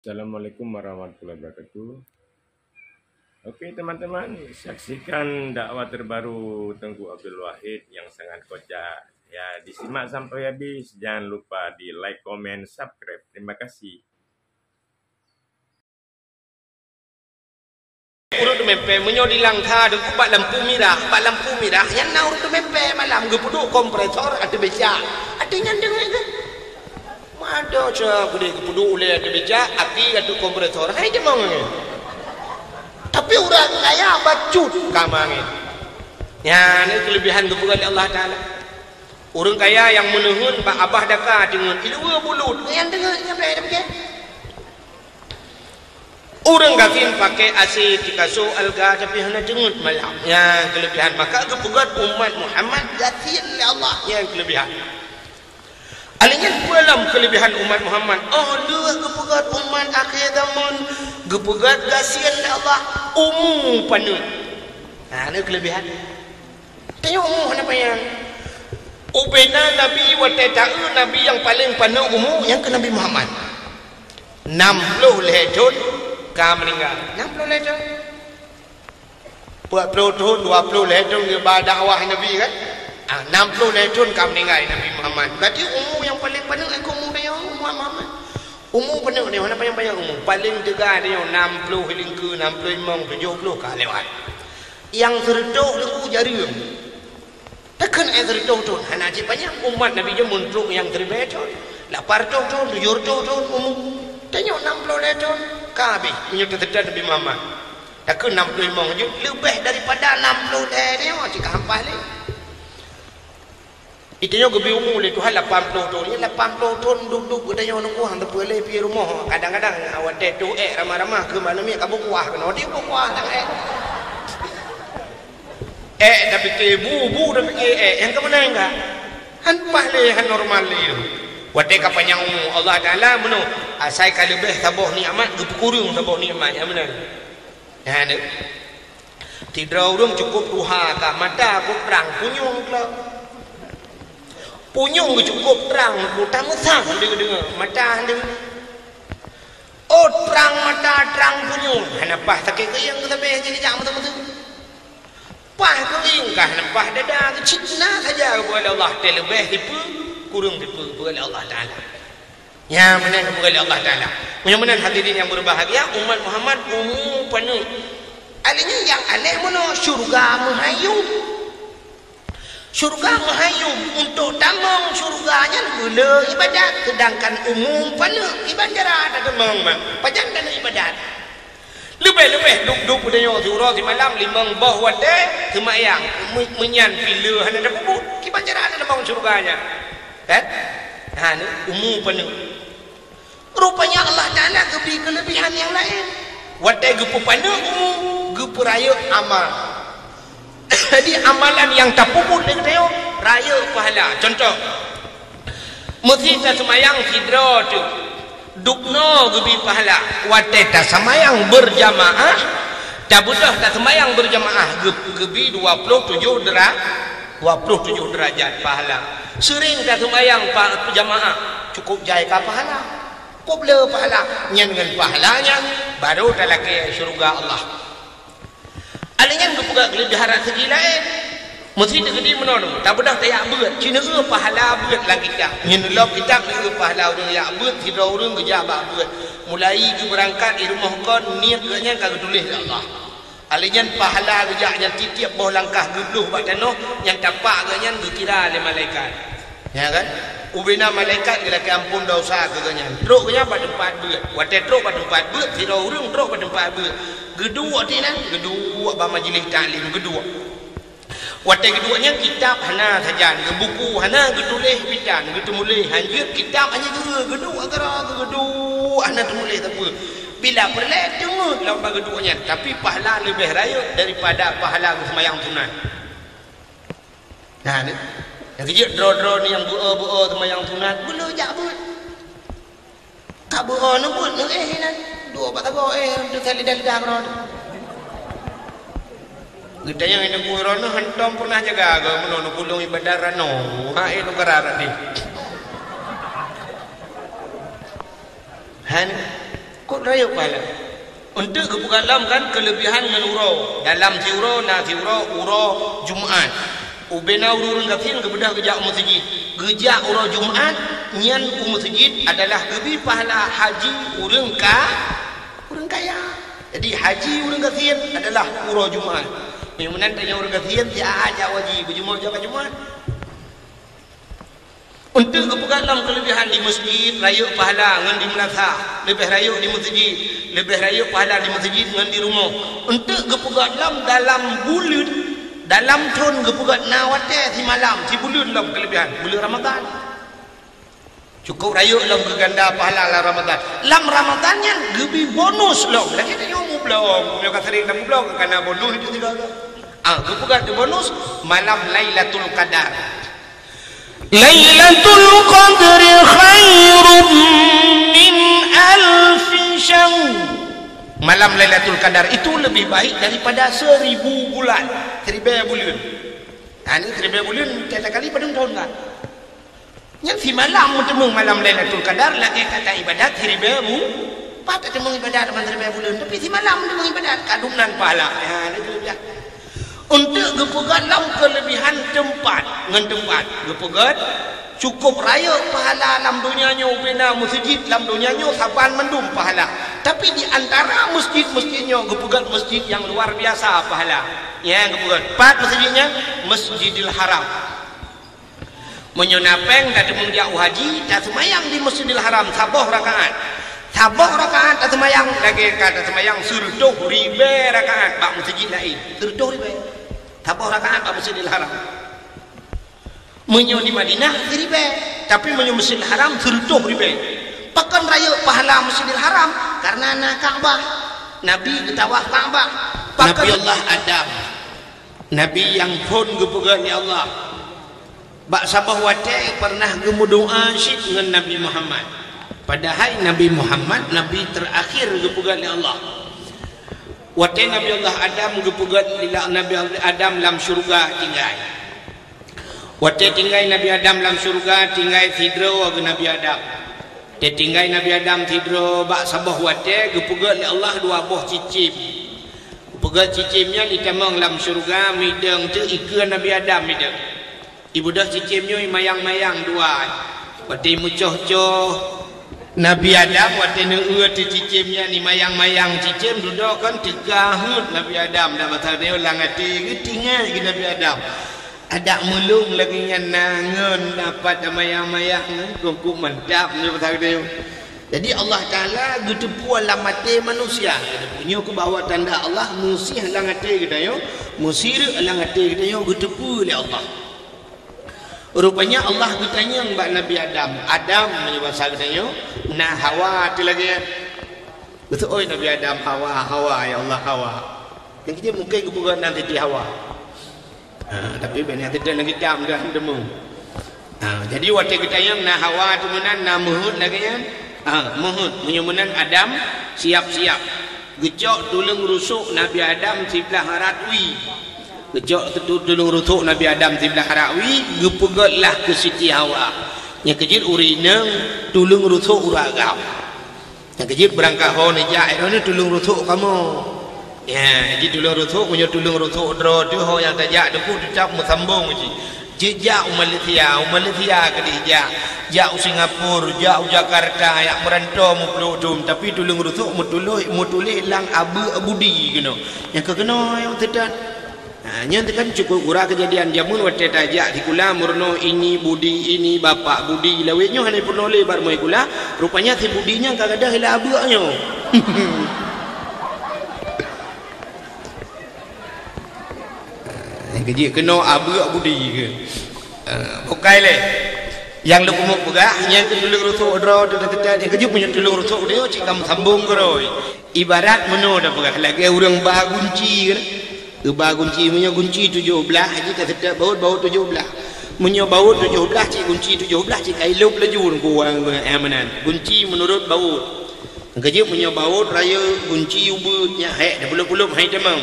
Assalamualaikum warahmatullahi wabarakatuh. Oke teman-teman, saksikan dakwah terbaru Tengku Abdul Wahid yang sangat kocak. Ya, disimak sampai habis. Jangan lupa di like, comment, subscribe. Terima kasih. Urut mempe menyo di langka de ku bak lampu mirah yang na urut mempe malam ge pudu kompresor ada beca ada yang dengar ke mado cha gede ge pudu ule ada beca api ada kompresor hai je mong tapi urang kaya bacut kamange ya ni kelebihan ge bukan Allah taala urang kaya yang menuhun pak abah daka dengan ilmu bulut yang dengar sampai ada beca. Orang kafir pakai AC tikaso alga tapi hanya dengut malam. Yang kelebihan maka kepugat umat Muhammad gatin oleh Allah yang kelebihan. Alingin dalam kelebihan umat Muhammad. Oh, dua kepugat umat akhir zaman kepugat gasin oleh Allah umum penuh. Nah, ini kelebihan. Tanya umum apa yang ubena Nabi wa ta'u Nabi yang paling penuh umum yang ke Nabi Muhammad. 60 lehjon meninggal 60 lehjon 40 tahun 20 lehjon ngebawa dakwah Nabi kan 60 lehjon meninggal Nabi Muhammad berarti umur yang paling penuh aku umur dia Muhammad Muhammad umur penuh dia mana banyak umur paling tegak dia 60 hiling ke 65 70 kali lewat yang terduk lagu jari takkan terduk tu hanya banyak umat Nabi je muntruk yang terbaik 80 tahun 70 tahun umur tanya 60 lehjon kabeh menyudah terdekat Nabi Muhammad tak ke 65 je lebih daripada 60 dia macam kampah ni itunya lebih umur oleh Tuhan 80 tahun ni 80 tahun duduk dia nunggu hang boleh pergi rumah kadang-kadang awak tu ramah-ramah ke mana mi kamu kuah kena dia kuah tak dah fikir bu dah fikir yang ke mana enggak han pahle han normal ni watai kapanyang Allah Taala meno asai ka lebih taboh nikmat gepukurung taboh nikmat ya benar ya ni tidrau dum cukup duha ka mata ku terang punyung kela punyung cukup terang ku tamu sang dengar mata dengar oh terang mata terang punyung hanapah sakit ke yang sampai jadi jam betul-betul pah kering kah napah dada kecilna saja kepada Allah terlebih tipu kurung tipu kepada Allah Ta'ala ya benar kepada Allah Ta'ala mudah-mudahan hadirin yang berbahagia umat Muhammad umum penuh alinya yang aneh mana syurga menghayung untuk tamang syurganya gula ibadat sedangkan umum penuh ibadat ada temang panjang dan ibadat lebih-lebih duduk pada yang surah di malam limang bawah wadah semayang menyan bila hanya ada puput ibadat ada temang syurganya kan nah ini umum penuh rupanya Allah Ta'ala beri kelebihan yang lain wadah gepu penuh umum gepu raya amal jadi amalan yang tak puput dengan dia raya pahala contoh mesti tak semayang sidra tu dukno gebi pahala wadah tak semayang berjamaah tak budah tak semayang berjamaah gebi 27 derajat pahala sering tak semayang jamaah cukup jaya ka pahala pobla pahala nyen dengan pahalanya baru tak lagi syurga Allah alingan kepuga kelebihan segi lain mesti tegedi menolong tak bedah tak yak beut cina ke pahala beut lagi tak nyen log kita ke pahala urang yak beut tidak urang kerja ba beut mulai ke berangkat di rumah kon niat nya kagak tulis Allah alingan pahala kerja yang titiap bawah langkah geluh bak tanah yang tapak ganyan dikira oleh malaikat ya kan ubina malaikat kira ke ampun dosa ke ganyan truk nya pada tempat beut wate truk pada tempat beut tidak urang truk pada tempat beut gedua tinan gedua ba majlis taklim gedua watai keduanya kitab hana saja buku hana getulis bidan getumulih hanjir kitab hanya gedua gara gedua hana tumulih tak apa bila perle dengut lawan keduanya tapi pahala lebih raya daripada pahala sembahyang sunat nah ni yang kecil draw ni yang buah sembahyang sunat bulu jak but tak buah nu but nu nan dua patah tu kali dah kena kita yang ini kurang hentam pernah jaga agak menolak pulung ibadah rano hai nu kerarat ni han Kok raya pahala? Untuk kepugalam kan kelebihan dengan uro. Dalam ti uro, na ti uro Jumaat. Ubena urun gatin kebedah gejak masjid. Gejak uro Jumaat nyan masjid adalah lebih pahala haji urang kaya. Jadi haji urang gatin adalah uro Jumaat. Menan tanya urang gatin dia aja wajib berjumaat jaga Jumaat. Untuk kepugalam kelebihan di masjid raya pahala ngan di Melaka, lebih raya di masjid, lebih raya pahala di masjid ngan di rumah. Untuk kepugalam dalam bulan, dalam tahun kepugat nawate si malam, si bulan dalam kelebihan, bulan Ramadan. Cukup raya dalam keganda pahala dalam Ramadan. Dalam Ramadannya lebih bonus loh. Lagi tanya umum belum, mereka sering dalam belum kerana bonus itu juga. Kepugat bonus malam Lailatul Qadar. Lailatul Qadri khairum min alfi syahr. Malam Lailatul Qadar itu lebih baik daripada 1000 bulan. 1000 bulan. Ini 1000 bulan tiada kali pada tahun kan. Yang si malam bertemu malam Lailatul Qadar lagi kata ibadat 1000 pada temu ibadat dalam 1000 bulan. Tapi si malam temu ibadat kadunan pahala. Ya, itu dia. Untuk gepegat dalam kelebihan tempat dengan tempat gepegat cukup raya pahala dalam dunianya ubena masjid dalam dunianya saban mendum pahala. Tapi di antara masjid-masjidnya gepegat masjid yang luar biasa pahala. Ya gepegat 4 masjidnya Masjidil Haram. Menyonapeng dah demung jauh haji tak semayang di Masjidil Haram sabah rakaat. Sabah rakaat tak semayang lagi kata semayang surduh ribe rakaat bak masjid lain. Surduh ribe. Sabah rakaat bak Masjidil Haram. Menyo di Madinah ribe, tapi menyo Masjidil Haram surduh ribe. Pakan raya pahala Masjidil Haram karena na Ka'bah. Nabi ketawaf Ka'bah. Nabi Allah Adam. Nabi yang pun gepegan ya Allah. Bak sabah wate pernah gemudoa syid dengan Nabi Muhammad. Padahal Nabi Muhammad Nabi terakhir gepegan ya Allah. Wate Nabi Allah Adam gepegat lila Nabi Adam dalam syurga tinggal. Wate tinggal Nabi Adam dalam syurga tinggal tidro ke Nabi Adam. Dia tinggal Nabi Adam tidro bak sabah wate gepegat li Allah 2 buah cicim. Gepegat cicimnya ditemang dalam syurga midang tu ikan Nabi Adam midang. Ibu dah cicimnya mayang-mayang 2. Wate mucoh-coh Nabi Adam waktu nengua tu cicimnya ni mayang-mayang cicim duduk kan 3 hut Nabi Adam dah pasal dia ulang hati tinggal lagi Nabi Adam ada mulung lagi dengan nangan dapat mayang-mayang kuku mantap dia pasal dia. Jadi Allah Ta'ala getepu alam hati manusia punya aku bawa tanda Allah musih alam hati kita yo musir alam hati kita yo getepu oleh Allah. Rupanya Allah bertanya kepada Nabi Adam menyebut sahabatnya nah Hawa tu lagi betul oi Nabi Adam Hawa ya Allah Hawa yang kita mungkin kebukan nanti di Hawa tapi banyak tidak lagi dam dah demu jadi waktu kita yang nah Hawa tu menan nah Muhud lagi kan Muhud menyumunan Adam siap-siap gecok tulung rusuk Nabi Adam sebelah haratwi gejok tulung rusuk Nabi Adam sebelah haratwi gepegatlah ke Siti Hawa yang kecil urineng tulung rusuk uragam yang kecil berangkat ho ni jai ni tulung rusuk kamu ya jadi tulung rusuk punya tulung rusuk dro tu ho yang tajak deku ucap musambung ji jejak Malaysia ke dijak jak Singapura jak Jakarta yang merantau mu dum tapi tulung rusuk mutulih lang abudi kena yang kena yang tidak nya kan cukup kurang kejadian jamun waktu tajak di kula murno ini budi ini bapak budi lawetnya hanya pernah lebar mai kula rupanya si budinya kagak ada hela abaknya yang kejik kena abak budi ke bukai le yang lu kumuk pegah yang tulung rusuk dro yang kejik punya tulung rusuk dia cikam sambung keroi ibarat meno dah pegah lagi orang bagunci kan Ubah kunci punya kunci 17 kita sedap baut 17 punya baut 17 cik kunci 17 cik kailup lejur kurang amanan kunci menurut baut kerja punya baut raya kunci ubudnya hek dah puluh-puluh hai demang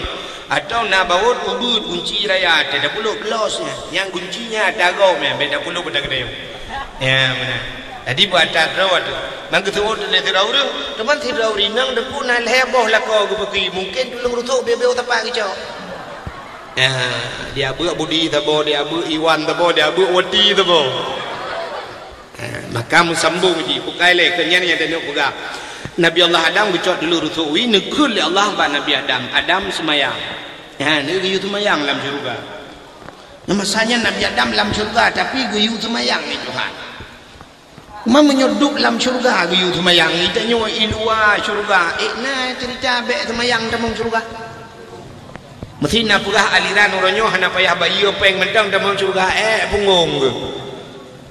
atau nak baut ubud kunci raya ada dah puluh kelosnya yang kuncinya ada gom ya beda puluh pada kedai ya mana Jadi buat rawat mangga tu le tirau ru teman tirau rinang deku na leboh la ko bagi mungkin tulung rutuk bebeu tapak kicau. Dia buat budi tabo dia buat iwan tabo dia buat wati tabo. Maka musambung ji pukai le kenyan yang ada puga. Nabi Allah Adam bicot dulu rutuk wi nekul Allah ba Nabi Adam semayang. Ni geyu semayang dalam syurga. Masanya Nabi Adam dalam syurga tapi geyu semayang ni Tuhan. Cuma menyoduk dalam syurga geyu semayang ni tak nyawa ilua syurga. Na cerita bek semayang dalam syurga. Mesti nak pegah aliran orangnya hana payah bayi peng mentang dalam syurga bungung ke.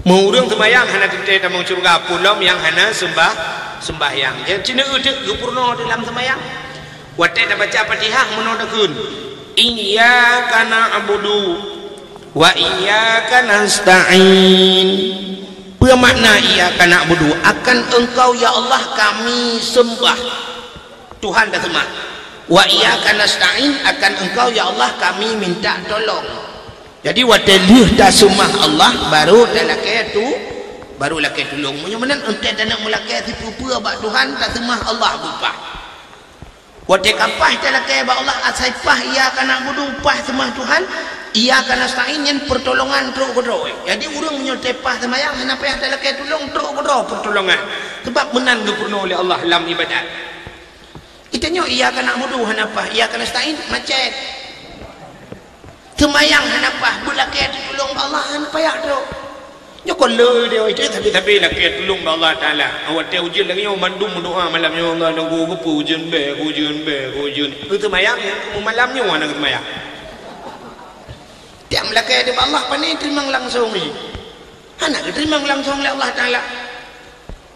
Mau urang semayang hana cerita dalam syurga pulau yang hana sembahyang. Jadi cina utek gepurno dalam semayang. Watai dah baca Fatihah menodakun. Iyyaka na'budu wa iyyaka nasta'in. Bermakna iyyaka na'budu akan engkau ya Allah kami sembah. Tuhan dah sembah. Wa iyyaka nasta'in akan engkau ya Allah kami minta tolong. Jadi wadelih dah sembah Allah baru dah lakai tu baru lakai tolong. Munya-munya entek dah nak mulakai tipu-tipu bak Tuhan dah sembah Allah bupa. Wadai kapah dah lakai bak Allah asai pah iyyaka na'budu pah sembah Tuhan. Iyyaka nasta'in yang pertolongan teruk kedoi. Jadi orang menyotepah semayang kenapa yang ada lakai tolong teruk kedoi pertolongan. Sebab menang gepurno oleh Allah dalam ibadat. Kita nyo iyyaka na'budu kenapa? Iyyaka nasta'in macet. Semayang kenapa? Belakai tolong Allah kenapa ya teruk. Nyo kolor dia itu tapi lakai tolong Allah Taala. Awak teh ujian lagi nyo mandum doa malam nyo Allah nunggu gepu ujian be. Itu semayang malam nyo ana semayang. Tiap melakai dari Allah pandai terima langsung ni. Anak terima langsung oleh Allah Taala.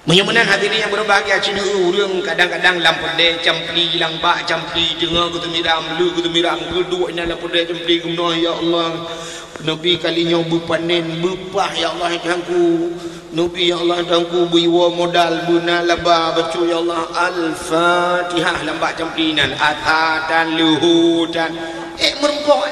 Menyamanan hadirin yang berbahagia cina urang kadang-kadang lampade campli hilang bak campli dengar kutu miram lu kutu miram kedua ina lampade campli gumno ya Allah. Nabi kalinya berpanen berpah ya Allah Tuhanku. Nabi ya Allah Tuhanku biwa modal buna laba baca ya Allah Al-Fatihah lambak camplinan atatan luhutan merempok.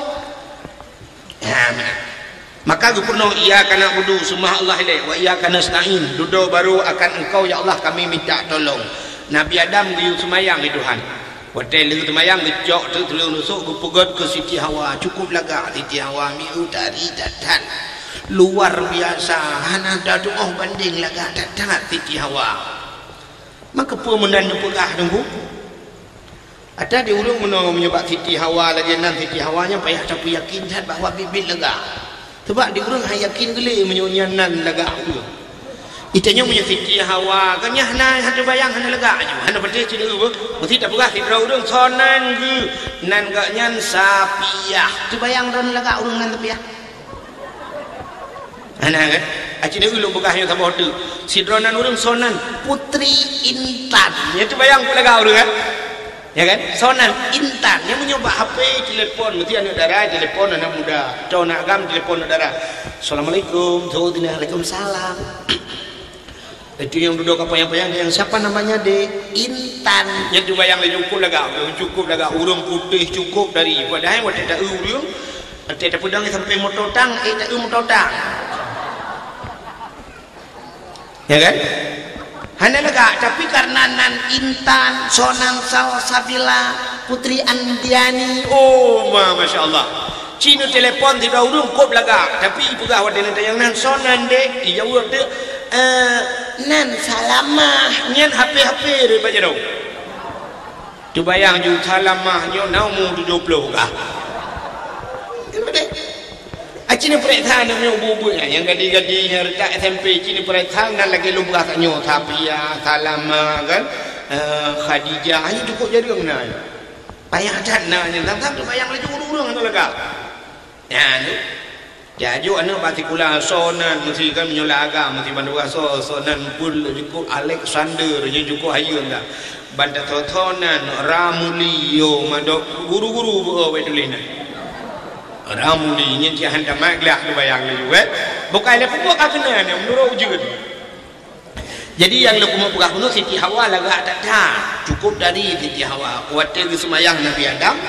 Maka gupurno iyyaka na'budu sembah Allah ilaih wa iyyaka nasta'in duduk baru akan engkau ya Allah kami minta tolong. Nabi Adam geyu semayang di Tuhan. Hotel itu semayang gejok tu tulung nusuk gupegot ke Siti Hawa cukup laga Siti Hawa mi utari datan luar biasa hana dadu banding laga datan Siti Hawa. Maka pemendan pegah tunggu. Ada di urung menyebab Siti Hawa lagi nan Siti Hawanya payah tapi yakin bahawa bibit lega. Sebab di urung yakin geli menyunyanan lega tu. Itanya punya Siti Hawa kan nyahna hatu bayang hana lega aju. Hana pede cina urung mesti tak pegah Siti urung sonan ge nan gak nyan sapiah. Tu bayang ron lega urung nan tepiah. Hana kan? Acina ulung pegahnya sama hotu. Sidronan urung sonan Putri Intan. Ya tu bayang ku lega urung kan? Ya kan? Sonan Intan yang mencoba HP telepon mesti anak darah telepon anak muda cowok nak gam telepon anak darah Assalamualaikum Waalaikumsalam itu yang duduk apa yang siapa namanya de Intan yang cuma yang cukup laga urung putih cukup dari padahal waktu tak urung tak pedang sampai mototang tak mototang ya kan? Hanya lega, tapi karena nan Intan, Sonan Salsabila, Putri Andiani, oh masya Allah. Cina telepon tidak urung kop lega, tapi pegah wadah nanti yang nan Sonan dek, iya urut dek, nan Salamah, nyan HP deh baca dong. Tu bayang ju Salamah nyo naumu 70 kah? Cina perhatian namanya ubu-ubunya yang gadi-gadi yang retak SMP Cina perhatian dan lagi lumpah tanya Tapia, Salama kan Khadijah hanya cukup jadi mana payah dan nanya tentang tu bayang lagi urung-urung itu lega ya tu jadi anak partikular Sonan mesti kan menyolah agam mesti bandua Sonan pun cukup Alexander yang cukup hayun dah Bandar Totonan Ramulio madok guru-guru wedulina Ramuli nyen dia hendak maglak tu bayang lu bukan ada pupuk kena yang menurut ujud. Jadi yang lu mau pegah kuno Siti Hawa laga tak dah cukup dari Siti Hawa kuatir semayang Nabi Adam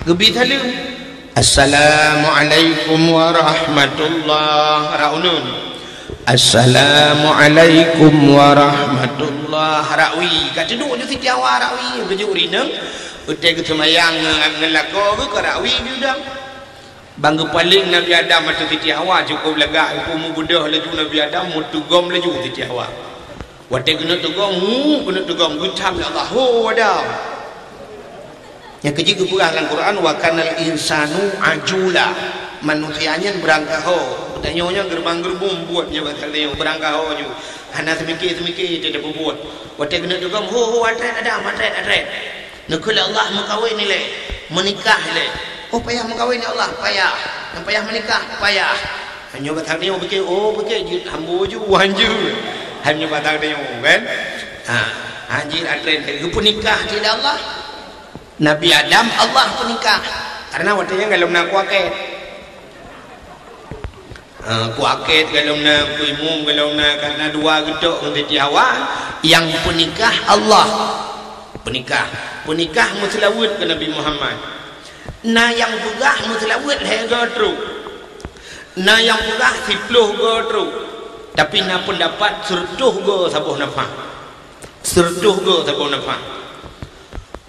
gebi thalu Assalamualaikum warahmatullahi raunun Assalamualaikum warahmatullahi rawi kat duduk je Siti Hawa rawi bejuk rineng utai ke semayang ngelako ke rawi juga bangga paling Nabi Adam atau Siti Hawa cukup lega aku mu budah laju Nabi Adam mu tugom laju Siti Hawa watai kena tugom gutam ya Allah ho Adam yang ketiga pula dalam Quran wa kanal insanu ajula manusianya berangkah ho tanya gerbang gerbum buat je batal dia berangkah ho je hana semikir tidak buat watai kena tugom ho atret Adam atret nakul Allah mengkawin ni le menikah le oh payah mengkawin ya Allah payah yang payah menikah payah hanya batal dia fikir je hamba je wanju hanya batal dia kan haji atret pun nikah tidak Allah Nabi Adam Allah pun nikah karena waktunya kalau nak kuaket kalau nak kuimum kalau nak karena dua gedok untuk Siti Hawa yang penikah Allah penikah mutlawud ke Nabi Muhammad na yang pegah mutlawud hega tru na yang pegah sipluh go tru tapi na pendapat sertuh go sabuh nafah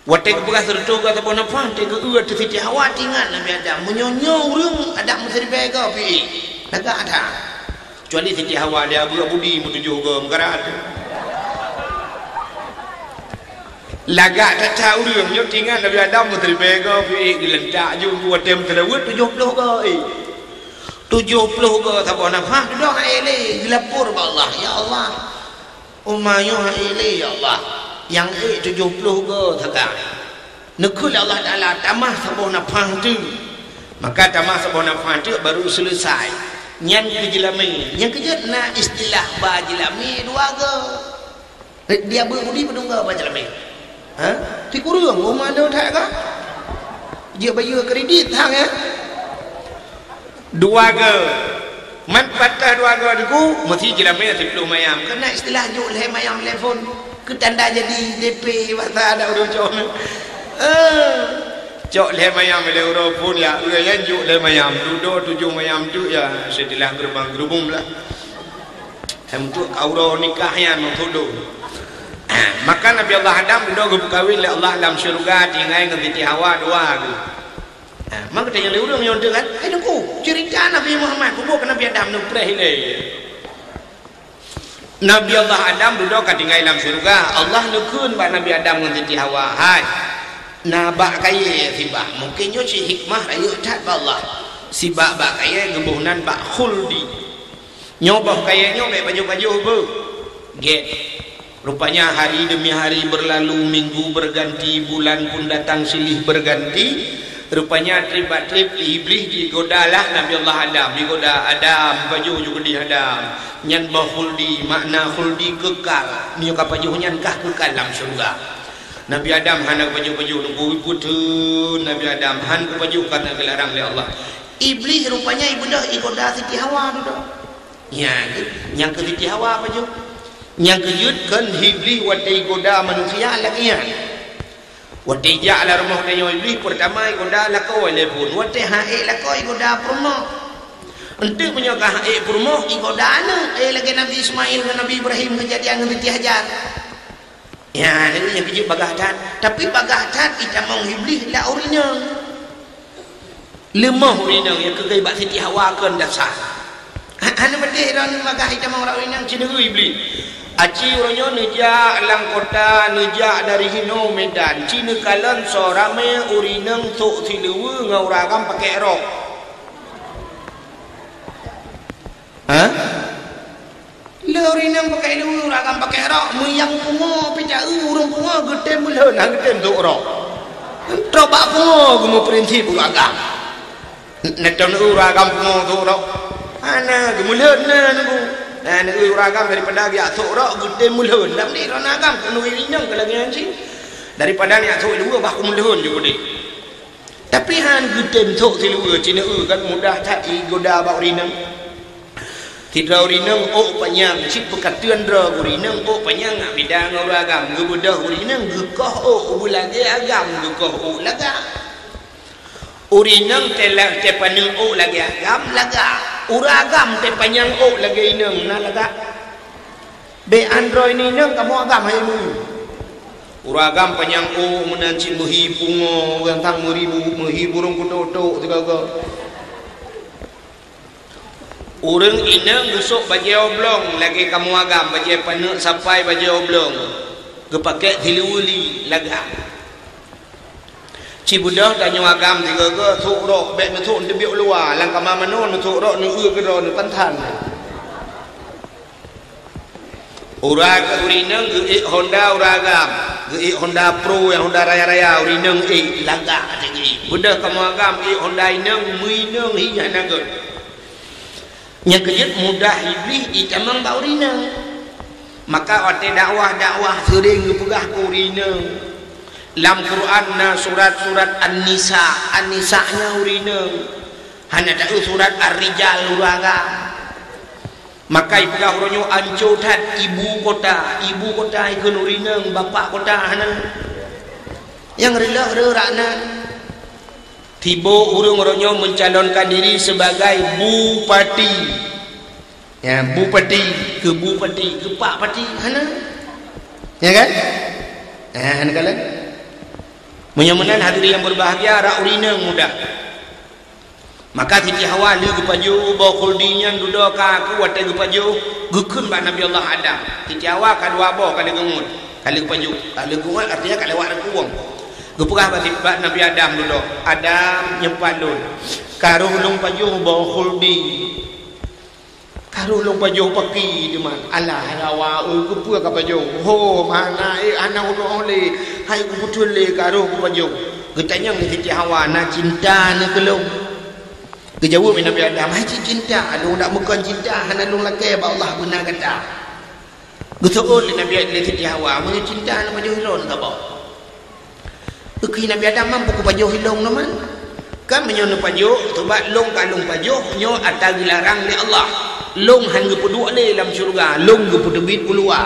watai kebekas sertuh go sabuh nafah tega uat Siti Hawa tinggal Nabi Adam menyonyong urang Adam mesti dibega pi agak ada kecuali Siti Hawa dia budak budi menuju ke mekarat lagak tak tahu urang nyo tinggal Nabi Adam mesti dibega pi gelentak ju buat tem terlewat 70 ke 70 ke sabuh nafah duduk ele gelapur ba Allah ya Allah umayyu ele ya Allah yang 70 ke takak nekul Allah Taala tamah sabuh nafah tu maka tamah sabuh nafah tu baru selesai nyan kejilami yang kejut na istilah bajilami dua ke dia berbudi penungga bajilami ti kurang rumah ada tak ke dia bayar kredit hang ya dua ke man patah dua ke tu mesti jilami 10 mayam kena istilah juk leh mayam telefon ke tanda jadi DP masa ada urang cok cok leh mayam le urang pun ya yang juk leh mayam duduk 7 mayam tu ya setelah gerbang gerubung lah untuk aura nikahnya mengtuduh maka Nabi Allah Adam duduk berkahwin oleh Allah dalam syurga tinggal dengan Siti Hawa dua tu maka tanya le urang yang kan dengku cerita Nabi Muhammad kubur ke Nabi Adam nu preh le Nabi Allah Adam duduk tinggal dalam syurga Allah nekun ba Nabi Adam dengan Siti Hawa hai nabak kaya sibah mungkin nyo si hikmah ayo tat ba Allah sibah bak kaya gebuhnan bak khuldi nyobah kaya nyo mek baju-baju be get rupanya hari demi hari berlalu minggu berganti bulan pun datang silih berganti rupanya trip iblis digodalah Nabi Allah Adam digoda Adam baju juga di Adam nyan bah khuldi makna khuldi kekal nyo ka baju nyan kah kekal dalam syurga Nabi Adam hana baju-baju nunggu putun Nabi Adam han ke baju karena dilarang oleh Allah iblis rupanya ibudah igoda Siti Hawa duduk ya yang ke Siti Hawa baju yang kejutkan iblis watai igoda manusia lagi ya watai ja'ala rumah kayo iblis pertama igoda lakau telepon watai hae lakau igoda permoh ente punya ka hae permoh igoda ana lagi Nabi Ismail dengan Nabi Ibrahim kejadian dengan Siti Hajar ya ini yang kejut bagahtan tapi bagahtan kita mau iblis lah urinang lemah urinang yang kegaibat Siti Hawa kan dasar anu bedih ron bagah kita mau urinang cina iblis aci uronyo nejak lang kota nejak dari Hino Medan cina kalan sorame urinang tok silewe ngauragam pakai rok urinang pakai lu ragam pakai rok muyang pungo pecah urung pungo gede muleun gede untuk rok coba pungo gumo prinsip agam neton ragam pungo untuk rok ana gemuleun na nunggu nah ragam daripada dia tok rok gede muleun lam ni ragam kanu urinang kelagian sih daripada ni tok dua bah muleun juga deh tapi han gede tok silua cina kan mudah cari goda ba urinang tidak urinang panjang cip pekatuan dra urinang panjang bidang agam gebudah urinang gekoh bulage agam gekoh laga urinang telak tepanu lagi agam laga uragam te panjang lagi ineng na laga be Android ni neng kamu agam hai mu uragam panjang menancin menghibung orang tang menghiburung kudo tiga urang ineng busuk baju oblong lagi kamu agam baju panek sampai baju oblong gepake diluli laga cibudah tanya agam tiga thuk rok be thuk de biok luar lang kama manon thuk rok nu ke ro nu pantan uraga urineng ge Honda uragam ge Honda Pro yang Honda raya-raya urineng laga tegi budah kamu agam Honda ineng muineng hi hanaga nya kejut mudah iblis dicamang bau rina maka ote dakwah sering gepegah ku rina dalam Quran na surat-surat An-Nisa nya urina hana da surat Ar-Rijal uraga maka ipegah ronyo ancotat ibu kota ikun urina bapak kota hana yang rela rakna tiba urang ronyo mencalonkan diri sebagai bupati ya bupati ke pak pati hana ya kan hana kala menyamanan hadirin yang berbahagia ra urina mudah maka Siti Hawa le gepaju bawa kuldinya duda ka aku wate gepaju gukun ba Nabi Allah Adam Siti Hawa kadua bawa kali gengut kali gepaju kali gengut artinya kali wak kuwang gepegah bak Nabi Adam dulu Adam nyempat lun karuh long pajuh bawa khuldi karuh long pajuh paki deman alah rawa gepu ka pajuh ho mana ana oleh hai ku putul le karuh ku pajuh getanya ngi Siti Hawa na cinta na kelong gejawab Nabi Adam hai cinta lu nak bukan cinta hana lu lake ba Allah benar kata getul Nabi Siti Hawa mun cinta na pajuh ron ka ba Uki Nabi Adam mampu ku pajuh hilong naman kan menyono pajuh tobat long kalung pajuh nyo atau dilarang ni Allah long han ge pedua le dalam syurga long ge pedebit keluar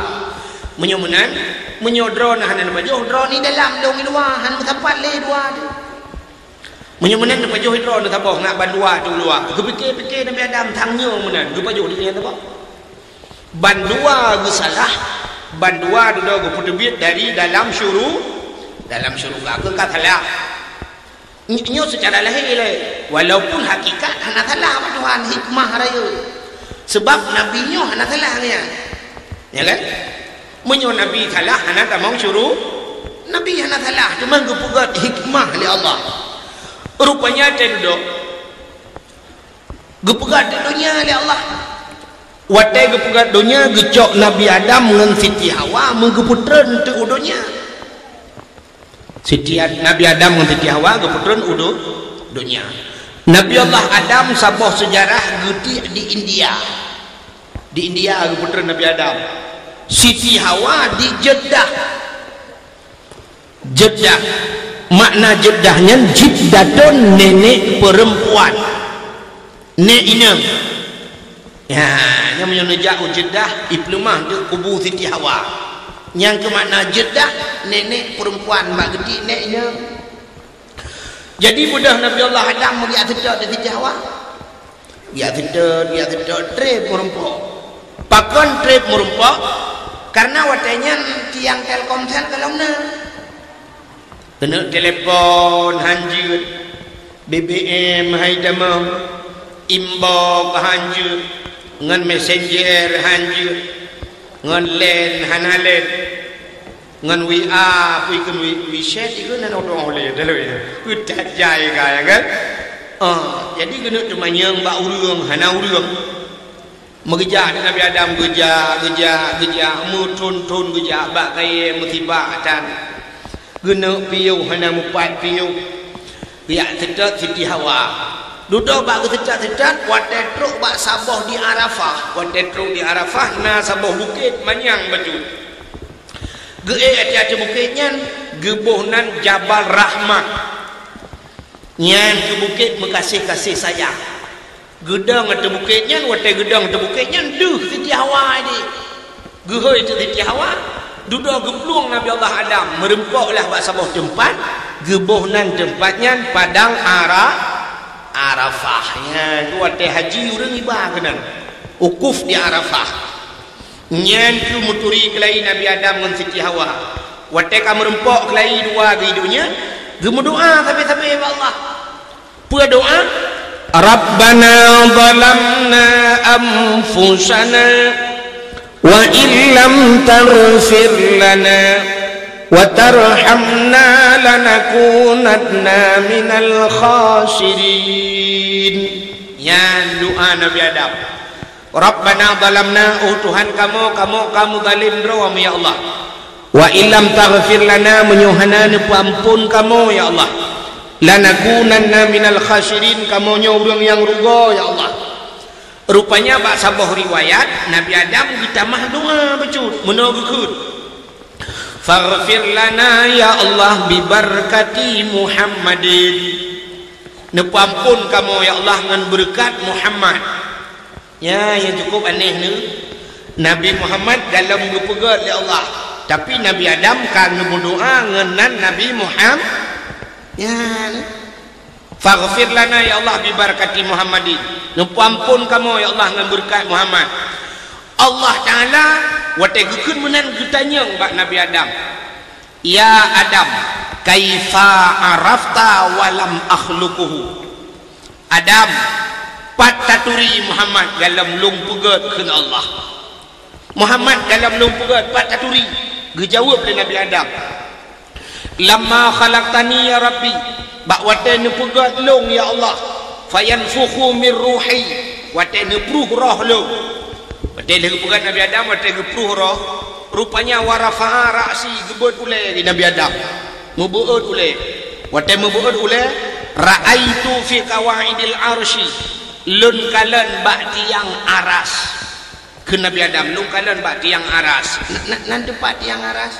menyomenan menyodro nah hanan pajuh dro ni dalam long luar han tempat le dua menyomenan pajuh dro na taboh ngak bandua tu luar ge pikir Nabi Adam tangnya menan ge pajuh di ni taboh bandua ge salah bandua do ge pedebit dari dalam syurga ke katalah nyo secara lahir le walaupun hakikat hana salah Tuhan hikmah raya sebab nabi nyo hana salah nya ya kan menyo nabi salah hana tamang syuruh nabi hana salah cuma gepugat hikmah li Allah rupanya tendo gepugat dunia li Allah wate gepugat dunia gecok Nabi Adam ngan Siti Hawa menggeputreun teu udunya Siti Nabi Adam dengan Siti Hawa keputran uduh dunia. Nabi Allah Adam sabah sejarah gede di India. Di India keputran Nabi Adam. Siti Hawa di Jeddah. Jeddah. Makna Jeddahnya jiddatun nenek perempuan. Nek inang. Ya, yang menyonejak Jeddah iplumah di kubu Siti Hawa. Yang ke makna Jeddah nenek perempuan mak gede neknya jadi budak Nabi Allah Adam dia sedar di Siti Hawa dia sedar trip merumpok pakon trip merumpok karena watanya tiang Telkomsel kalau kena telepon hanjut BBM haidamam imbok hanjut dengan messenger hanjut ngan len hanalen ngan WA ikun WeChat ikun nan orang oleh dalam itu udah jaya kan jadi kena cuma yang mbak urang hana urang mengejar Nabi Adam geja mutun geja bak kaya musibah dan kena piu hana mupat piu biak sedot Siti Hawa duduk bak kesecat wate truk bak saboh di Arafah na saboh bukit manyang baju ge ati bukitnya gebohnan Jabal Rahmah nyan ke bukit mekasih-kasih sayang gedang ati bukitnya wate gedang ati bukitnya duh Siti Hawa ni gehoi tu Siti Hawa duduk geplung Nabi Allah Adam merempoklah bak saboh tempat gebohnan tempatnya padang Arafahnya tu wate haji urang iba kenan ukuf di Arafah nyen tu muturi kelai Nabi Adam ngan Siti Hawa wate ka merempok kelai dua gidunya gemu doa sampai ya Allah pua doa Rabbana zalamna anfusana wa illam taghfir lana wa tarhamna lanakunanna minal khasirin. Ya doa Nabi Adam. Rabbana zalamna, oh Tuhan kamu zalim rawam ya Allah. Wa illam taghfir lana, menyuhana ampun kamu ya Allah. Lanakunanna minal khasirin, kamu orang yang rugo ya Allah. Rupanya bak sabah riwayat Nabi Adam ditamah doa becut menogukut. Faghfir lana ya Allah bi barakati Muhammadin. Nepampun kamu ya Allah dengan berkat Muhammad. Ya, yang cukup aneh ni. Nabi Muhammad dalam berpegat ya Allah. Tapi Nabi Adam kan berdoa dengan Nabi Muhammad. Ya. Faghfir lana ya Allah bi barakati Muhammadin. Nepampun kamu ya Allah dengan berkat Muhammad. Allah Ta'ala wategukun menan gutanya mbak Nabi Adam. Ya Adam, kaifa arafta walam akhluquhu. Adam, pataturi Muhammad dalam lumpugat ke Allah. Muhammad dalam lumpugat pataturi. Gejawab oleh Nabi Adam. Lamma khalaqtani ya Rabbi, bak wate nupugat long ya Allah. Fayanfukhu min ruhi, wate nupruh roh long. Wate nupugat Nabi Adam, wate nupruh roh. Rupanya warafa'a ra'si gebut ule Nabi Adam. Mubuut ule. Wate mubuut ule, ra'aitu fi qawaidil arsy. Lun kalan bak tiang aras. Ke Nabi Adam, lun kalan bak tiang aras. Nan tempat tiang aras.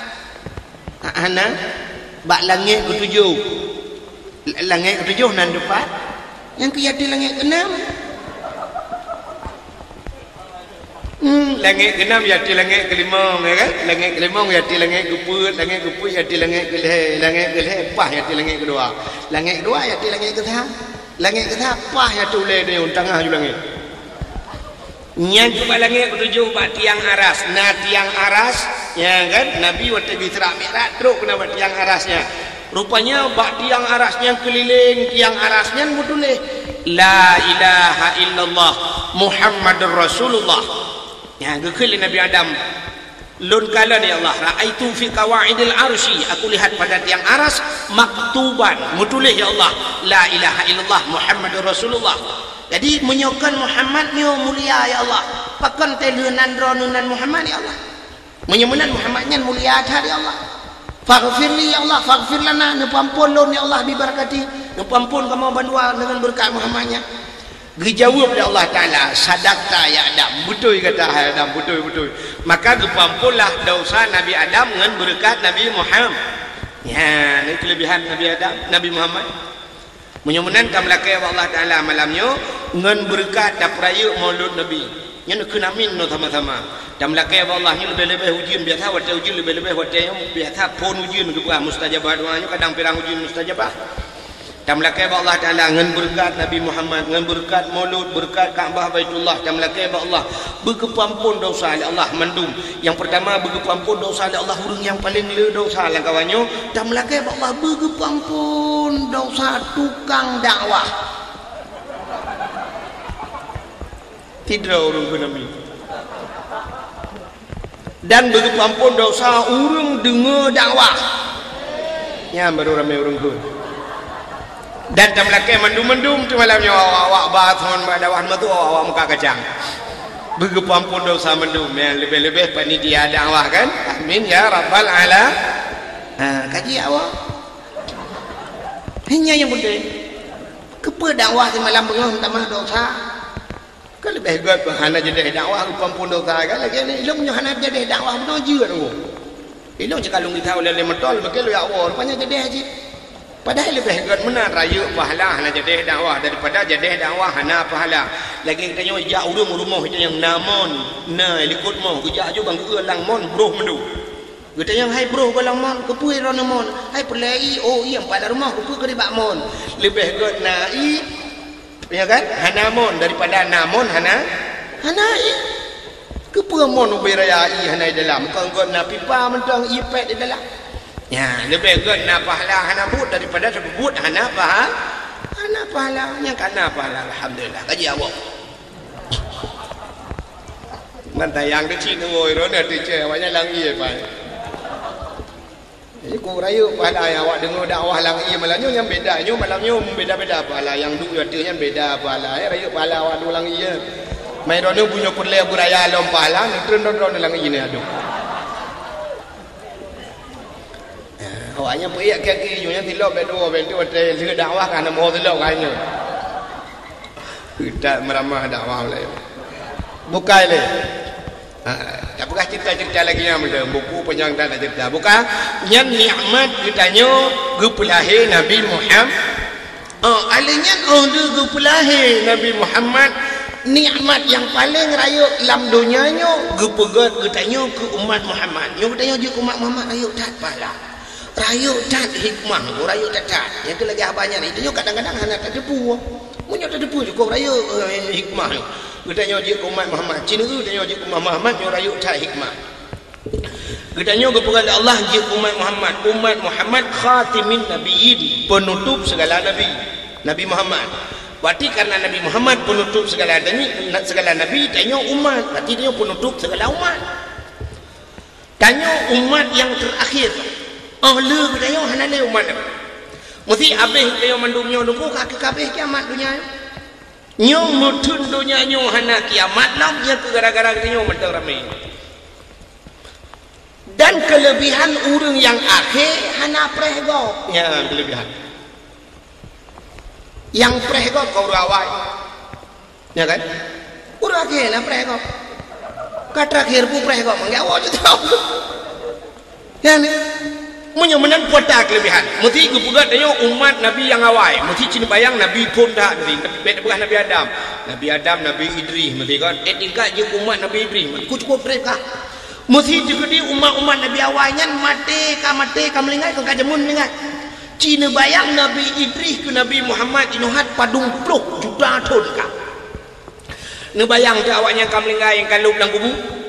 Ana bak langit ketujuh. Langit ketujuh nan tempat. Yang kiyati langit keenam. Langit keenam yati langit kelima, ya kan? Langit kelima yati langit keput yati langit keleh, pah yati langit kedua. Langit kedua yati langit ketiga. Langit ketiga pah yati ulai dia tengah ju langit. Nyang cuba langit ketujuh bak tiang aras. Nah tiang aras, ya kan? Nabi waktu di Isra Mi'raj teruk kena bak tiang arasnya. Rupanya bak tiang arasnya keliling tiang arasnya mutuleh la ilaha illallah Muhammadur Rasulullah. Ya gekil Nabi Adam lun kala ya Allah raaitu fi qawaidil arsy, aku lihat pada tiang aras maktuban mutulih ya Allah la ilaha illallah Muhammadur Rasulullah. Jadi menyokan Muhammad nyo mulia ya Allah, pakan telunan ronunan Muhammad ya Allah, menyemunan Muhammadnya mulia ya Allah. Faghfir li ya Allah, faghfir lana, nepampun lun ya Allah bi barakati, nepampun kamu bandua dengan berkat Muhammadnya. Dijawab oleh Allah Ta'ala, sadaqta ya Adam, betul kata Adam, betul. Maka gepampunlah dosa Nabi Adam dengan berkat Nabi Muhammad. Ya, ini kelebihan Nabi Adam, Nabi Muhammad. Menyemunan kamlakai Allah Ta'ala malamnya dengan berkat dapraya maulud Nabi. Yang nak amin no sama-sama. Damlakai Allah ni lebih-lebih ujian biasa, waktu ujian lebih-lebih waktu yang biasa pun ujian kebuah mustajabah doanya, kadang pirang ujian mustajabah. Tamlakai Allah Ta'ala dengan berkat Nabi Muhammad, dengan berkat maulud, berkat Kaabah Baitullah. Tamlakai Allah berkepampun dosa oleh Allah mandum. Yang pertama berkepampun dosa oleh Allah orang yang paling le dosa lah kawannya. Tamlakai Allah berkepampun dosa tukang dakwah. Tidak orang ke Nabi. Dan berkepampun dosa orang dengar dakwah. Ya baru ramai orang ke. Dan tamlakai mendum-mendum tu malamnya awak bathon dakwah matu awak muka kacang. Berkepampun dosa mendum yang lebih-lebih panitia dakwah kan. Amin ya rabbal ala. Kaji awak. Hanya yang penting. Kepa dakwah di malam bengah tambah dosa. Kan lebih baik hana jadi dakwah berkepampun dosa kan lagi ni ilmu hana jadi dakwah benar je tu. Ilmu kalau kita oleh lemotol begitu ya Allah rupanya jadi haji. Padahal lebih baik mana raya pahala hana jadi dakwah daripada jadi dakwah hana pahala. Lagi kita nyo jak urung rumah kita yang namon na likut mau kejak jo bang ulang mon broh mendu. Kita yang hai broh balang mon kepui ron mon hai pelai oh iya pada rumah kepui ke di bak mon. Lebih baik nai Ya kan? Hanamon daripada namun hanai. Kepuamon uberayai hanai dalam. Kau na pipa mentang ipet di dalam. Ya, lebih good na pahala hana but daripada sebut hana pahala nya kana pahala alhamdulillah. Kaji awak. Nanti yang kecil ngồi đó nè thì chơi banyak lagi apa. Jadi ku rayu pahala yang awak dengar dakwah lagi malamnya yang beda, nyo malamnya beda-beda pahala yang duk artinya beda pahala. Rayu pahala awak dulu lagi ya. Mai rono punya perle buraya lom pahala nutron-nutron lagi ini aduh. Awaknya pergi kaki junya tilok bedo bento hotel sila dakwah kan mau tilok kayaknya. Tidak meramah dakwah lah. Bukai le. Tak buka cerita lagi yang ada buku panjang tak ada cerita. Buka yang nikmat ditanya gupulahi Nabi Muhammad. Alanya gupulahi Nabi Muhammad nikmat yang paling raya dalam dunianya gupegat ditanya ke umat Muhammad. Yang ditanya je umat Muhammad raya tak pahala. Raya tak hikmah, raya tak. Yang tu lagi abahnya ni. Ditanya kadang-kadang anak tak depu. Munyo tak depu cukup raya hikmah. Katanya je umat Muhammad. Cina tu tanya je umat Muhammad yang raya tak hikmah. Katanya kepada Allah je umat Muhammad. Umat Muhammad khatimin nabiyyin, penutup segala nabi. Nabi Muhammad. Berarti karena Nabi Muhammad penutup segala nabi, tanya umat. Berarti dia penutup segala umat. Tanya umat yang terakhir. Le katanya hanale umat. Mesti habis dia mandumnya nunggu kaki kabeh kiamat dunia. Nyo mutun dunia nyo hana kiamat lam ya gara-gara nyo mentang ramai. Dan kelebihan orang yang akhir hana prehgo. Ya kelebihan. Yang prehgo kau rawai. Ya kan? Urang akhir na prehgo. Kata akhir pun prehgo menggawa je tahu. Ya ni. Munyo menan puata kelebihan. Mesti kepugat tanya umat Nabi yang awal. Mesti cina bayang Nabi pun dah Nabi. Bukan Nabi Adam. Nabi Adam, Nabi Idris. Mesti kan tingkat je umat Nabi Idris. Ku cukup mereka. Mesti juga di umat-umat Nabi awalnya mati ka melingat ka jamun melingat. Cina bayang Nabi Idris ke Nabi Muhammad inuhat padung pluk juta tahun ka. Ngebayang ke awaknya ka melingat yang kalau belang kubu.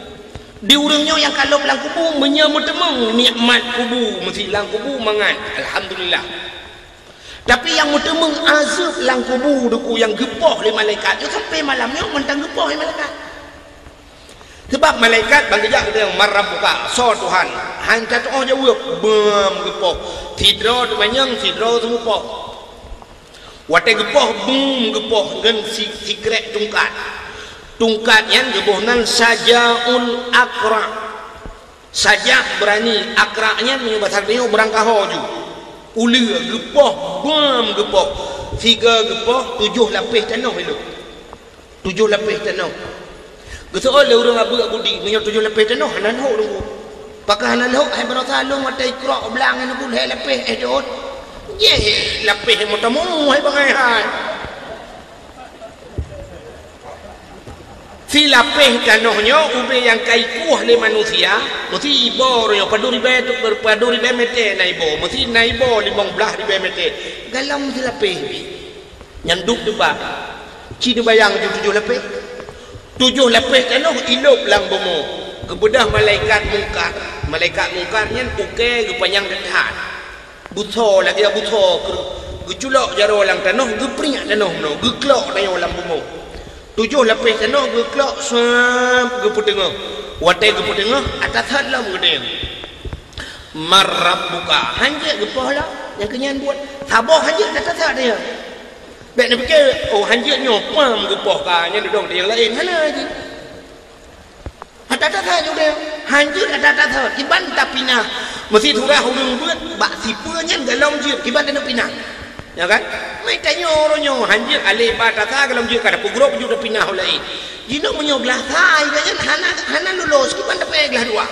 Di urangnya yang kalau belang kubu menyamut-temung nikmat kubu mesti lang kubu mangan alhamdulillah. Tapi yang mutemung azab lang kubu duku yang gepoh oleh malaikat yo sampai malamnya mentang gepoh oleh malaikat. Sebab malaikat bang kejak dia marabbuka so Tuhan hantar oh jawab bem gepoh tidro tu manyang tidro tu gepoh wate gepoh bum gepoh ngan sikret tungkat yang gebohnan sajaun akra saja berani akranya menyebut dia berangkah hoju uli gepoh bam gepoh 3 gepoh 7 lapis tanah itu 7 lapis tanah gitu oleh orang abu di punya 7 lapis tanah hanan ho dulu pakai hanan ho hai berasa long mata ikra belang ini pun hai lapis dot ye lapis motamu hai bangai hai si lapis tanahnya ube yang kai kuah le manusia mesti ibo yo paduri be tu berpaduri be mete naibo mesti naibo 15 ribu mete galam si lapis nyanduk deba cina bayang 7 lapis 7 lapis tanah ilop lang bomo kebedah malaikat mungkarnya uke gepanjang dekat buto lagi buto geculok jaro lang tanah gepringat tanah no geklok dayo lang bomo 7 lapis tanah geklok sam geputengah wate geputengah atas halam gede marabbuka hanje gepoh lah yang kenyan buat saboh hanje atas hat dia bek nak fikir oh hanje nyopam gepoh kanya duduk di yang lain mana lagi atas hat juga hanje atas hat kiban tak pinah mesti turah hurung buat bak sipunya dalam je kiban nak pinah ya kan mai tanya orangnya hanjir alih bata ta kalau dia kada pugro juga pinah lain jino menyoblah tai kan hana lulus kiban dapat gelah dua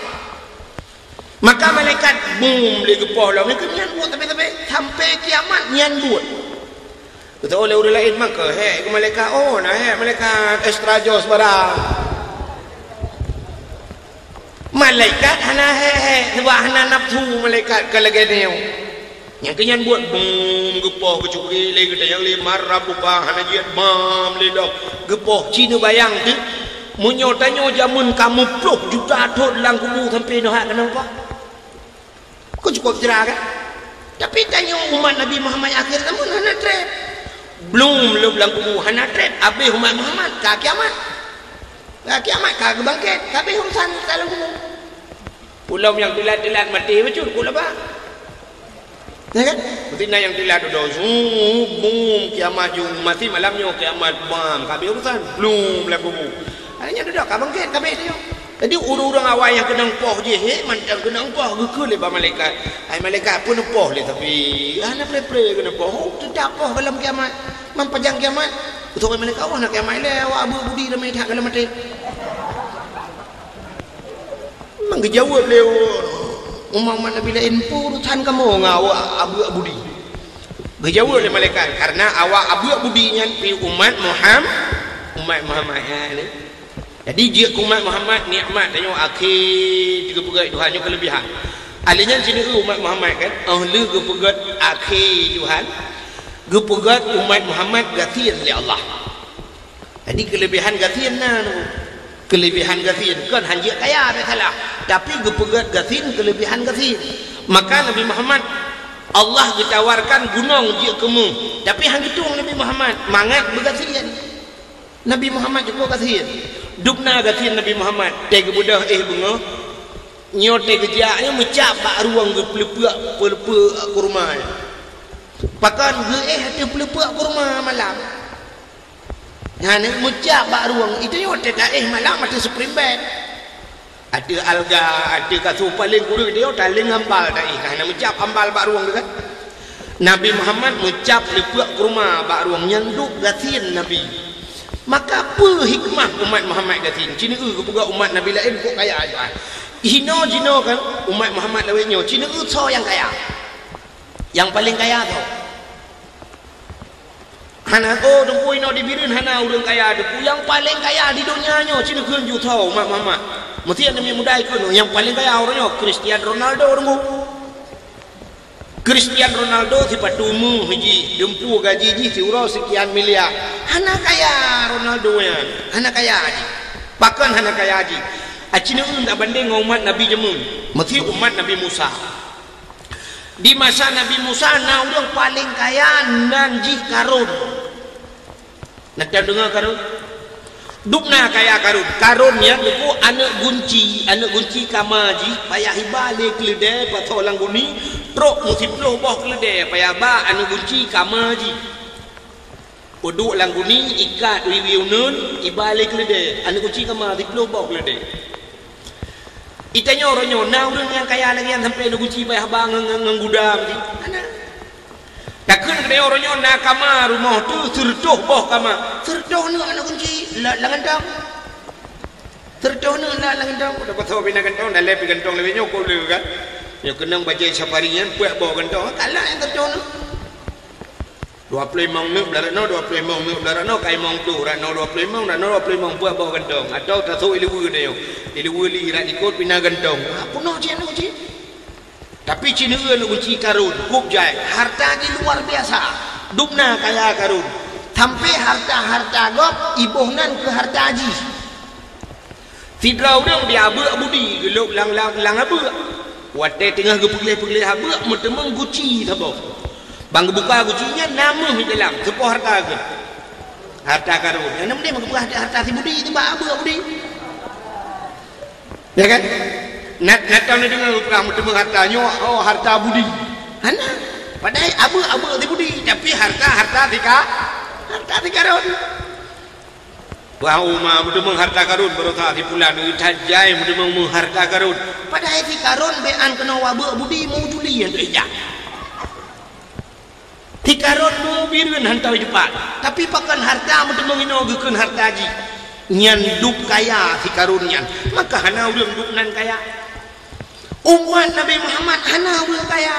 maka malaikat bum le gepoh lah mereka nyan buat tapi sampai kiamat nyan buat kata oleh orang lain maka ke malaikat oh nah malaikat extra jos barang malaikat hana sebab hana nafsu malaikat kalagedeu Yang kenyan buat gepoh kecuri le kita yang le marah buka hana jiat mam le dah gepoh Cina bayang tu munyo tanyo jamun kamu pluh juta thot lang kubu sampai noh kenapa kau cukup cerah kan tapi tanyo umat Nabi Muhammad akhir zaman hana trap belum lang kubu hana trap habis umat Muhammad ka kiamat ka bangkit habis urusan dalam kubu pulau yang telat mati betul pula ba ya kan? Betina yang telah duduk kiamat jum mati malamnya kiamat bam kabeh urusan belum lagu hanya duduk ka bangkit kabeh dia jadi urang awal yang kena poh je mantap kena poh ke le ba malaikat ai malaikat pun poh le tapi ana pre kena poh tidak poh dalam kiamat mampajang kiamat betul malaikat Allah nak kiamat le awak abu budi ramai tak dalam mati mengjawab le umat Nabi lain urusan kamu ngawak abu budi berjauh oleh malaikat karena awak abu budinya pi umat Muhammad ni jadi dia umat Muhammad nikmat dan akhir juga pegat Tuhan kelebihan alihnya sini umat Muhammad kan ahli gepegat akhir Tuhan gepegat umat Muhammad gathir oleh Allah jadi kelebihan gathir kelebihan gathir kan hanya kaya salah tapi gepegat gathir kelebihan gathir maka Nabi Muhammad Allah ditawarkan gunung dia kemu tapi hang hitung Nabi Muhammad mangat bergathir Nabi Muhammad juga gathir dukna gathir Nabi Muhammad tega budah bunga nyote gejaknya mecap bak ruang gepelepek kurma pakan ge ada pelepek kurma malam Hanya mecap bak ruang itu nyote dah malam ada spring bed ada alga ada kasut paling guru dia taling ambal dah kerana mecap ambal bak ruang kan Nabi Muhammad mecap lepek kurma bak ruang nyanduk gatin Nabi maka apa hikmah umat Muhammad gatin cina kepuga umat Nabi lain kok kaya aja jino kan umat Muhammad lainnya cina so yang kaya yang paling kaya tu hana dempu ino dibirin hana urang kaya depu yang paling kaya di dunia nyo cina keun ju tau umat Muhammad mesti ada mudai keun yang paling kaya orangnya Cristiano Ronaldo orangmu Cristiano Ronaldo si patumu hiji dempu gaji ji siurau sekian miliar hana kaya Ronaldo yan hana kaya haji bahkan hana kaya haji acina tak banding umat Nabi jemun mesti umat Nabi Musa di masa Nabi Musa na orang paling kaya nanji Karun nak dengar Karun dukna kaya Karun yang itu anak gunci kamaji payah hibalik keledai patol langguni truk musib loh boh keledai payah ba anak gunci kamaji uduk langguni ikat wiwiunun ibalik keledai anak gunci kamaji loh boh keledai itanya orangnya nah orang yang kaya lagi yang sampai anak gunci payah ba ngangguda anak takkan kena orangnya nak kamar rumah tu serdoh boh kamar serdoh ni anak kunci langan dang serdoh ni langan dang dapat tahu bina gantong dah lebih gantong lebih nyokol le kan yang kena baca safarian puak boh gantong kalah yang serdoh ni 25 minit belarano 25 minit belarano kai mong tu rano 25 rano 25 puak boh gantong atau tak tahu ilu dia ilu li rak ikut bina gantong apa no je anak kunci tapi cina nak kunci Karun kup jai harta di luar biasa dukna kaya Karun sampai harta gop ibuhnan ke harta haji tidrau dia dia abu budi geluk lang abu wate tengah ke pegilih abu metemeng guci sabo bang buka gucinya nama di dalam sepo harta ke harta Karun yang nama dia buka harta si budi itu abu budi ya kan nak tahu ni dengan perang bertemu hartanya harta budi hana padahal abu di budi tapi harta Karun wow mah bertemu harta Karun baru tak di bulan tajai bertemu harta Karun padahal si Karun bean kena abu budi mau juli yang kerja si Karun mau birun hantar cepat tapi pakan harta bertemu ino gukun harta haji nyan dup kaya si Karun nyan maka hana ulang dup nan kaya umat Nabi Muhammad hana ulang kaya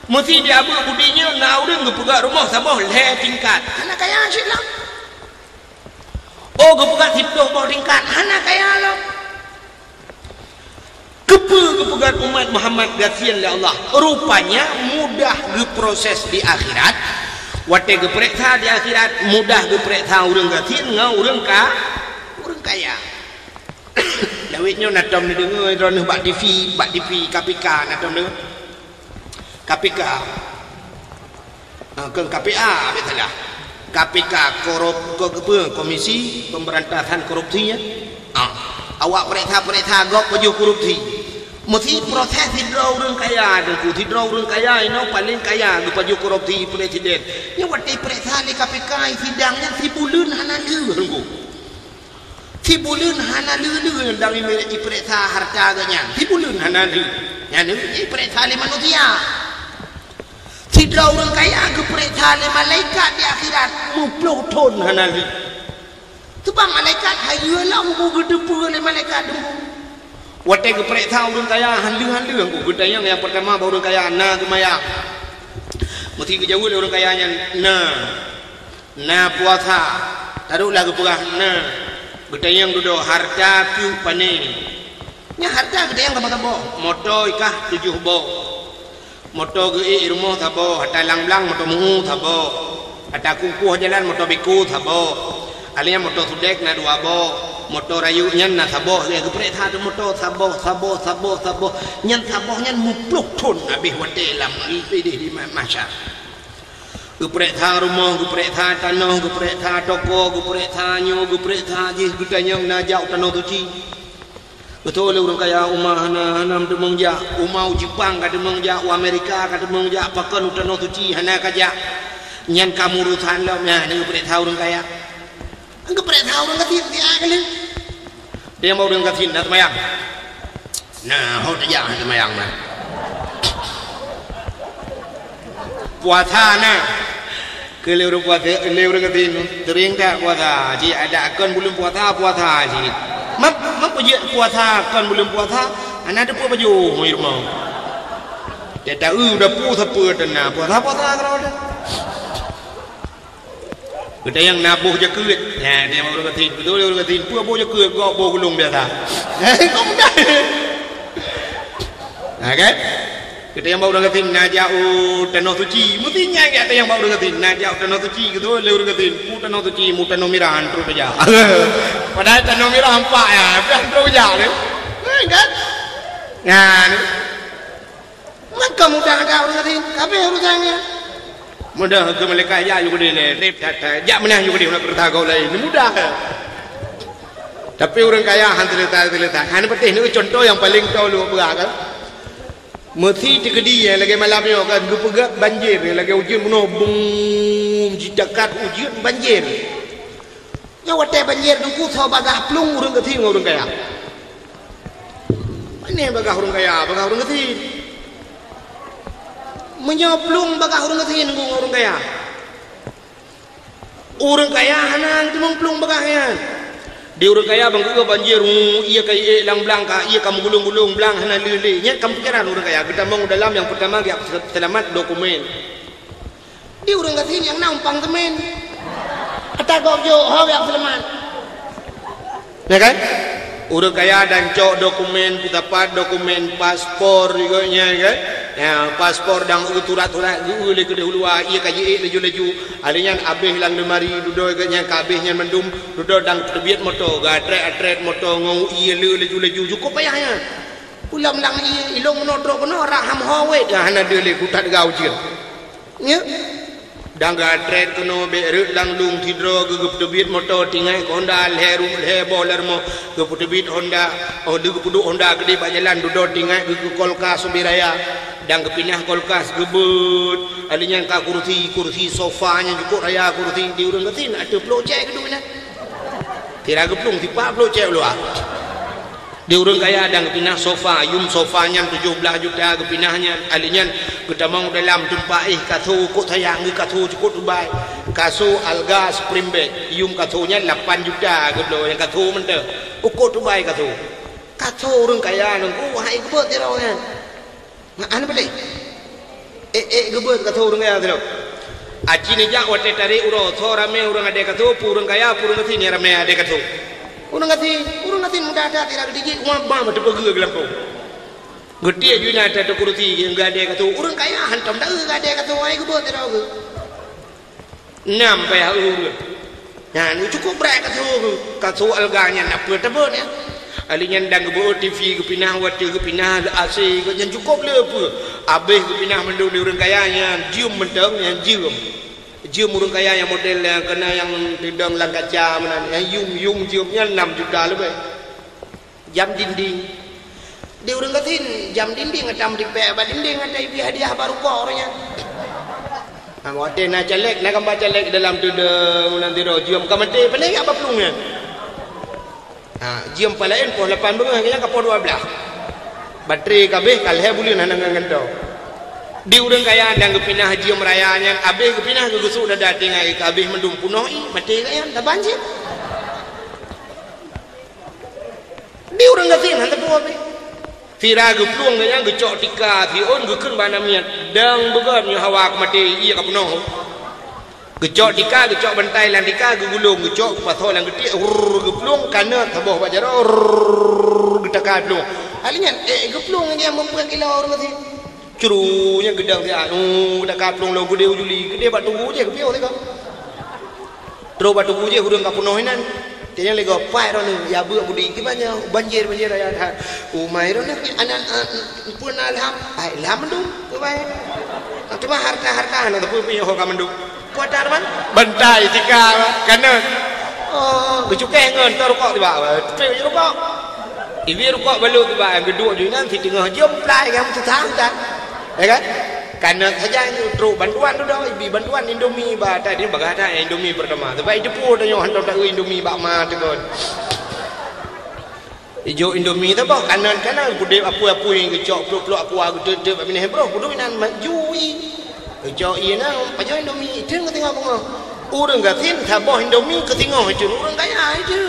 mesti dia abu budinya na ulang gepegak rumah saboh le tingkat hana kaya silang gepegak siptoh bawah tingkat hana kaya lo kepegat umat Muhammad gasian oleh Allah rupanya mudah diproses di akhirat wate geprek di akhirat mudah geprek urang gasian ngau urang kaya lawitnya natom ni dengar ronah bak TV KPK natom dengar KPK ke KPA betul KPK komisi pemberantasan korupsinya awak perintah gok peju korupsi mesti proses hidro urang kaya dan hidro urang kaya ini paling kaya peju korupsi presiden ni waktu perintah di KPK sidangnya si bulan hanalu si bulan hanalu dari mereka perintah harta ganyan si bulan hanalu yang ini perintah li manusia hidro urang kaya perintah li malaikat di akhirat muploh ton hanalu sebab malaikat hayulah mu gedepu oleh malaikat dulu. Watai ke perintah urang kaya handu-handu aku gedayang yang pertama baru urang kaya na gemayang. Mesti kejauh le urang kayanya na puasa. Taruhlah ke perah na gedayang duduk harta piu pane. Nya harta gedayang tabo moto ikah 7 bo. Moto ge rumah tabo hatalang blang moto muhu tabo. Hata kukuh jalan moto biku tabo. Alinya motor sudek na 2 bo motor rayu nyan na saboh dia geprek tha motor saboh nyan saboh nyan mupluk ton habis wate lam di masya geprek tha rumah geprek tha tanah geprek tha toko geprek tha nyu geprek tha jih gutanya na jau tanah suci betul urang kaya umah hanam demong ja umau Jepang ka demong ja Amerika ka demong ja pakan tanah suci hana kaja nyan kamurusan lo nya ni geprek tha urang kaya angka pernah tahu orang katin dia kali dia mau orang katin nak semayang nah hot aja semayang mah puasa na kalau orang puasa kalau orang katin tering tak puasa jika ada akon belum puasa sini mak puasa akon belum puasa anak ada baju mau dia tahu udah puasa pernah puasa kalau ada kita yang nabuh je kulit ya dia mau orang katin betul orang katin pua bo je kulit gok bo gulung biasa kau mudah kan kita yang mau orang katin najau tanah suci mestinya kita yang mau orang katin najau tanah suci gitu orang katin pu tanah suci mu tanah mirahan terus aja padahal tanah mirah hampa ya biar terus aja kan nah maka mudah ada orang katin apa urusannya mudah ke mereka ya juga dia rep kata jak menang juga dia nak kerja kau lain mudah tapi orang kaya hantar han penting ni contoh yang paling tahu lu apa kan mesti tegedi yang lagi malam ni kan gupegak banjir lagi ujian penuh bum jidakat ujian banjir nya wate banjir duku so bagah plung orang keting orang kaya mana bagah orang kaya bagah orang keting menyoplung bagah orang katin ngung orang kaya hanang tu memplung bagahnya di orang kaya bang juga banjir ia kai lang blang ka ia kamu gulung blang hana lele nya kamu pikiran orang kaya kita mau dalam yang pertama dia selamat dokumen di orang katin yang nampang temen kata gokjo ho yang selamat ya kan orang kaya dan cok dokumen dapat dokumen paspor juga nya kan ya paspor dan uturat-urat ule ke dahulu ia kaji laju alinya abeh lang lemari duduk nya kabehnya mendum duduk dan tebiat moto gatret moto ngau ia laju cukup payahnya ulam lang ia ilong menodro kono raham hawe dah hana dele kutat gau jir nya dan gatret kono berut lang lung tidro gugup tebiat moto tingai Honda lerum boler mo gugup tebiat Honda gugup puduk Honda gede bajalan duduk tingai gugup kolkas sumbiraya dan kepinah kolkas gebut alinya ka kursi sofanya cukup raya kursi di urang ketin ada projek kedua kira geplung tipa projek lu di urang kaya dan kepinah sofa yum sofanya 17 juta kepinahnya alinya kita mau dalam tempat kasu kok sayang kasu cukup dubai kasu alga spring bed yum kasunya 8 juta gitu yang kasu mente ukut dubai kasu urang kaya nunggu hai gebut jeronya anu balik gebut kata orang kaya tu aci ni jak wate tarik uro so rame orang ada kata purang kaya purang kati ni rame ada kata orang kati mudah ada tidak digigit uang bam ada pergi ke lampau Getia juna ada kursi yang gade kata orang kaya hantam dah gade kata ai ke buat dah ke. Nam payah urut. Nah, ni cukup berat kata alganya nak apa tak ni. Alinya dang ke TV ke pinah water ke pinah AC ke yang cukup le apa. Habis ke pinah mendung di orang kaya yang jium mentang yang jium. Jium orang kaya yang model yang kena yang tidang lang kaca mana yang yung jiumnya 6 juta lebih. Jam dinding. Dia orang katin jam dinding atam dipek ba dinding ada ibi hadiah baru kau orangnya. Hotel nak celek nak gambar celek dalam tu de nanti ro jium kamate pandai apa pelungnya. Jium palain poh 8 bengah kena kapo 12. Baterai kabeh kalhe boleh nak ngentau. Di orang kaya dan kepinah jium rayanya abeh kepinah ke gusuk dah dating ai kabeh mendum punoi mati kaya tak banjir. Di orang katin hantar buah be. Tira ge pluang nya ge cok tika ti on ge keun bana miat dang began nya hawak mati iya ka punoh. Ge cok tika ge cok bantai lan tika ge gulung ge cok patho lan getik ge pluang kana taboh bajaro ge taka pluang. Alinya ge pluang nya mempuan kilo orang ti. Curunya gedang dia taka pluang lo gede ujuli gede batu je ge pio te ko. Tro batu je hurung ka punoh nan. Tiada lagi apa orang ni, ya buat budi gimana banjir raya dah. Umai orang ni anak pun alham mendung, kebaik. Nanti mah harta nanti pun punya orang mendung. Kuatar man, bantai jika kerana kecukai ngan terukok tiba, terus rukok. Ibu rukok balu tiba, kedua juga nanti tengah jom play yang tutang dah, ya kan? Karena saja itu bantuan tu dah, ibu bantuan Indomie bah tadi bagada Indomie pertama. Tapi itu pun dah yang hantar Indomie bak mah tu kan. Ijo Indomie tu bah karena budek apa yang kecok peluk aku tutup begini bro, buduk nan majui. Kecok ina pajo Indomie itu ke tengah bunga. Orang gatin tabah Indomie ke tengah itu orang kaya itu.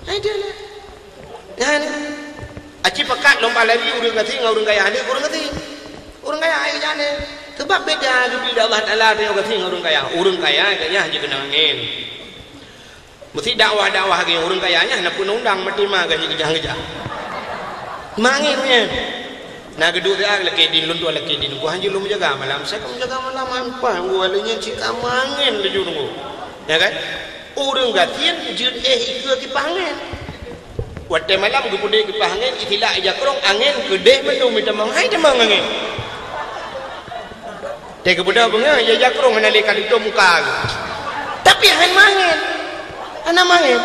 Itu lah. Dan aci pekat lomba lari orang gatin orang kaya ada orang gatin. Orang kaya ayo jane. Sebab beda bila Allah Taala dia kata orang kaya. Orang kaya kayaknya hanya kena angin. Mesti dakwah-dakwah ke orang kayanya nak pun undang mati mah gaji kerja-kerja. Mangin punya. Nah kedua dia laki din luntu laki din. Gua hanya lu menjaga malam. Saya kan menjaga malam apa? Gua alanya cika mangin laju nunggu. Ya kan? Orang gatian jud ikut kipangan. Waktu malam gua pun kipangan itilah aja kerong angin gede mendung minta mangai demang angin. Dia kepada bunga ya jakrong menalikan itu muka. Tapi angin mangin. Ana mangin.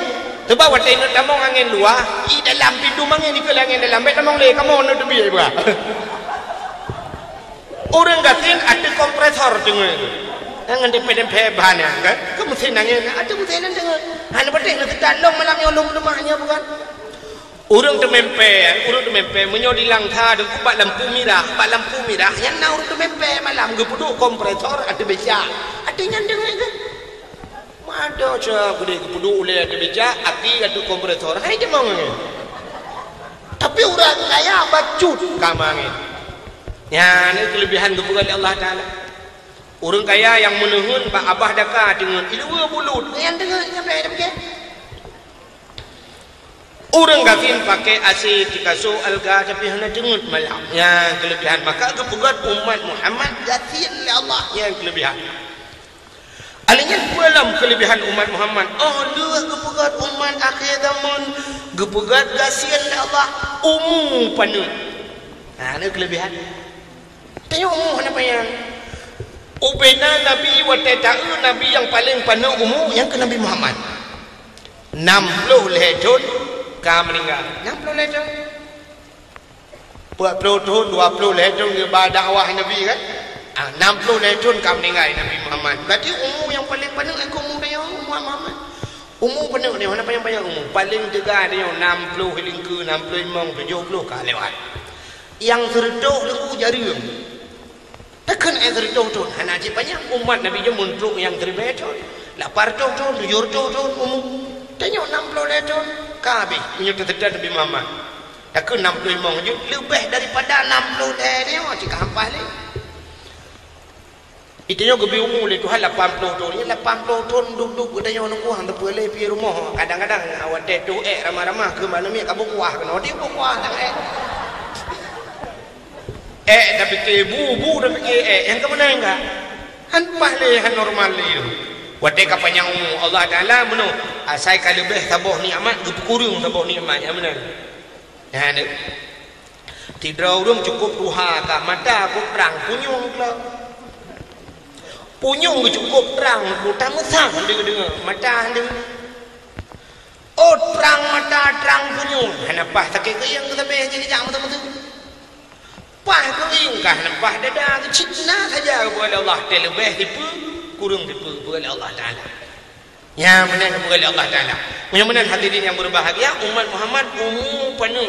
Sebab waktu ini tamong angin luar, i dalam pintu mangin ikut angin dalam bet tamong le kamu nak tebi ba. Orang gatin ada kompresor dengar. Angin dempet bahan kan. Kamu mesin angin ada mesin dengar. Hanya betul nak dalong malam yang lumahnya bukan. Orang tu mempe menyodi langkah dan kubat lampu merah yang nak orang tu mempe malam gepuduk kompresor ada beca ada yang dengar kan ada cak gede gepuduk oleh ada beca api ada kompresor hai dia mau ngene tapi orang kaya bacut kamangin ya ni kelebihan kepada Allah Taala orang kaya yang menuhun pak abah daka dengan ilmu bulut yang dengar sampai ada beca. Orang gatin pakai AC dikasih alga tapi hanya dengut malam. Yang kelebihan maka kepegat umat Muhammad gatin oleh Allah yang kelebihan. Alanya dalam kelebihan umat Muhammad. Oh dua kepegat umat akhir zaman kepegat gasin oleh Allah umum penuh. Nah ini kelebihan. Tengok umum apa yang ubena Nabi watetau Nabi yang paling penuh umum yang ke Nabi Muhammad. 60 lehton meninggal 60 lehton 40 tahun 20 lehton ke dakwah Nabi kan 60 lehton meninggal Nabi Muhammad berarti umur yang paling penuh aku umur dia Umat Muhammad umur penuh dia mana banyak umur paling tegak dia 60 hiling ke 65 70 ke lewat yang tertuk lagu jari takkan tertuk tu hanya banyak umat Nabi je muntuk yang terbaik tu 80 tahun 70 tahun umur tengok 60 lehton kabeh menyuruh terdekat Nabi Muhammad tak ke 65 je lebih daripada 60 dia cakap hampas ni itunya lebih umur le Tuhan 80 tahun ni 80 tahun duduk katanya nunggu hang terpelai pergi rumah kadang-kadang awak tu ramah-ramah ke mana mi kabuk kuah kena dia kuah tak dah fikir bu dah fikir yang ke mana enggak han pahle han normal le wate kapanyang Allah Taala meno asai ka lebih tabah nikmat gepukurung tabah nikmat yang mana ya ni tidur urang cukup duha ka mata ku terang punyung pula punyung cukup terang buta mesang dengar mata dengar oh terang mata terang punyung kenapa sakit ke yang sampai jadi jam betul-betul pah kering kah nampak dada cina saja kepada Allah terlebih tipu kurang tipu kepada Allah Taala ya benar kepada Allah Taala mudah-mudahan hadirin yang berbahagia umat Muhammad umum penuh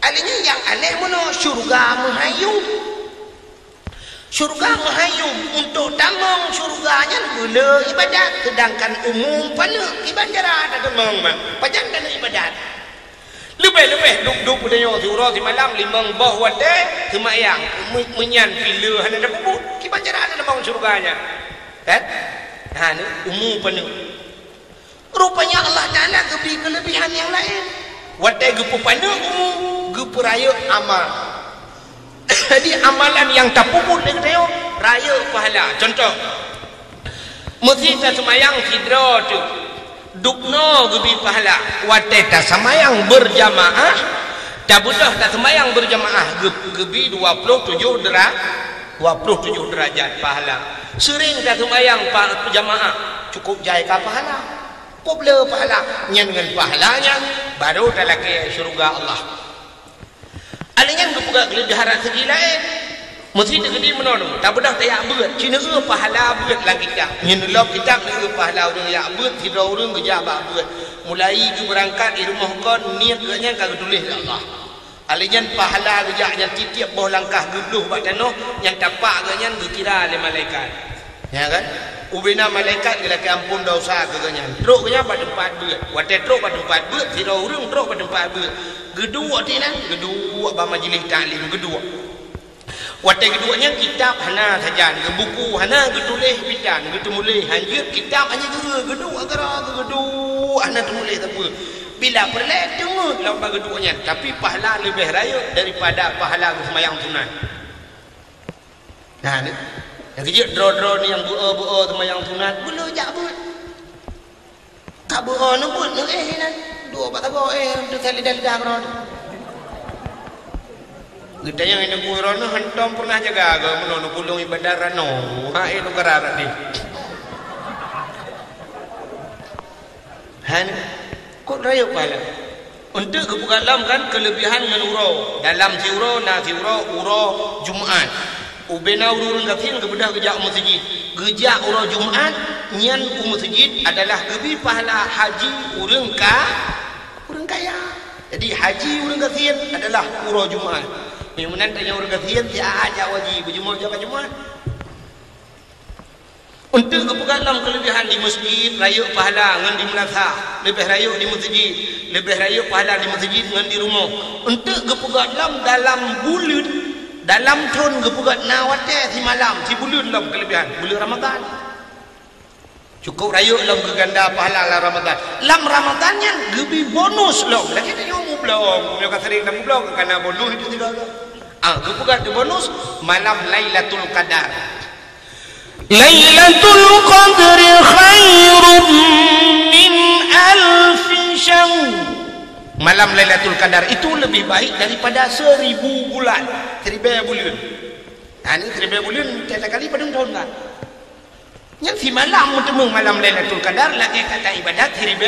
alinya yang aneh mana syurga menghayung untuk tamang syurganya gula ibadat sedangkan umum penuh ibadat ada tamang panjang dan ibadat lebih duduk pada yang surah di malam limang bah wate semayang menyan bila hana ada puput kibanjaran ada bangun surganya kan ha ni umum penuh rupanya Allah Taala beri kelebihan yang lain wate gepu pandang umum gepu raya amal jadi amalan yang tak puput dia kata raya pahala contoh mesti tak semayang sidra tu dukno gebi pahala wate tak semayang berjamaah tak budah tak semayang berjamaah gebi 27 derajat pahala sering tak semayang berjamaah cukup jaya ka pahala pobla pahala nyen dengan pahalanya baru tak lagi syurga Allah alingan kepuga kelebihan segi lain mesti tegedi menolong tak bedah tak beut cina pahala beut lagi tak nyenelok kita pahala urang ya beut tidak urang kerja beut mulai ke berangkat di rumah kon niat nya kagak tulis Allah alingan pahala kerja yang tiap boh langkah geluh bak tanah yang tapak nya dikira oleh malaikat ya kan ubina malaikat gila ke ampun dosa kagaknya truk nya pada tempat beut wate truk pada tempat beut tidak urang truk pada tempat beut gedua tinan gedua ba majlis taklim gedua wate keduanya kitab hana saja buku hana getulis bidan getumulih hanjir kitab hanya gedua agara gedua hana tulis apa bila perle dengar lomba keduanya tapi pahala lebih raya daripada pahala sembahyang sunat nah ni yang kecil draw ni yang buo sembahyang sunat bulu jak but tak buo nu but nu nan dua patah buo tu sekali dah bro kita yang ini kurang hentam pernah jaga agak menolong pulung ibadah rano hai lu kerarat ni han kok raya pala untuk kebuka dalam kan kelebihan menurau dalam siuro na siuro uro Jumaat ubena urun gatin kebedah gejak masjid gejak uro Jumaat nyan masjid adalah gebi pahala haji urang kaya jadi haji urang gatin adalah uro Jumaat mudah-mudahan tanya orang kasihan dia ajak wajib berjumpa jaga Jumaat untuk kebuka dalam kelebihan di masjid raya pahala dengan di melasa lebih raya di masjid lebih raya pahala di masjid dengan di rumah untuk kebuka dalam bulan dalam tahun kebuka nawate si malam si bulan dalam kelebihan bulan Ramadan cukup raya dalam keganda pahala dalam Ramadan dalam Ramadannya gebi bonus loh lagi tanya belum punya kasering dan belum karena bonus itu tidak kebuka di bonus malam Lailatul Qadar Lailatul Qadri khairum min alfi syahr malam Lailatul Qadar itu lebih baik daripada 1000 bulan 1000 bulan ini 1000 bulan tiada kali pada tahun kan yang si malam temung malam Lailatul Qadar lagi kata ibadat 1000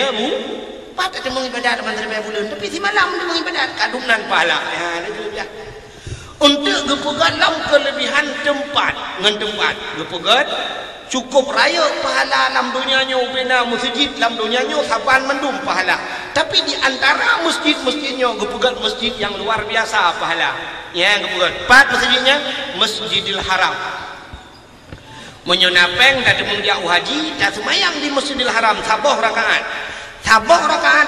patut temung ibadat dalam 1000 bulan tapi si malam temung ibadat kadunan pahala ya itu dia untuk gepegat dalam kelebihan tempat dengan tempat gepegat cukup raya pahala dalam dunianya ubina masjid dalam dunianya saban mendum pahala tapi di antara masjidnya gepegat masjid yang luar biasa pahala ya gepegat 4 masjidnya Masjidil Haram menyonapeng dan mengjauh haji tak semayang di Masjidil Haram sabah rakaat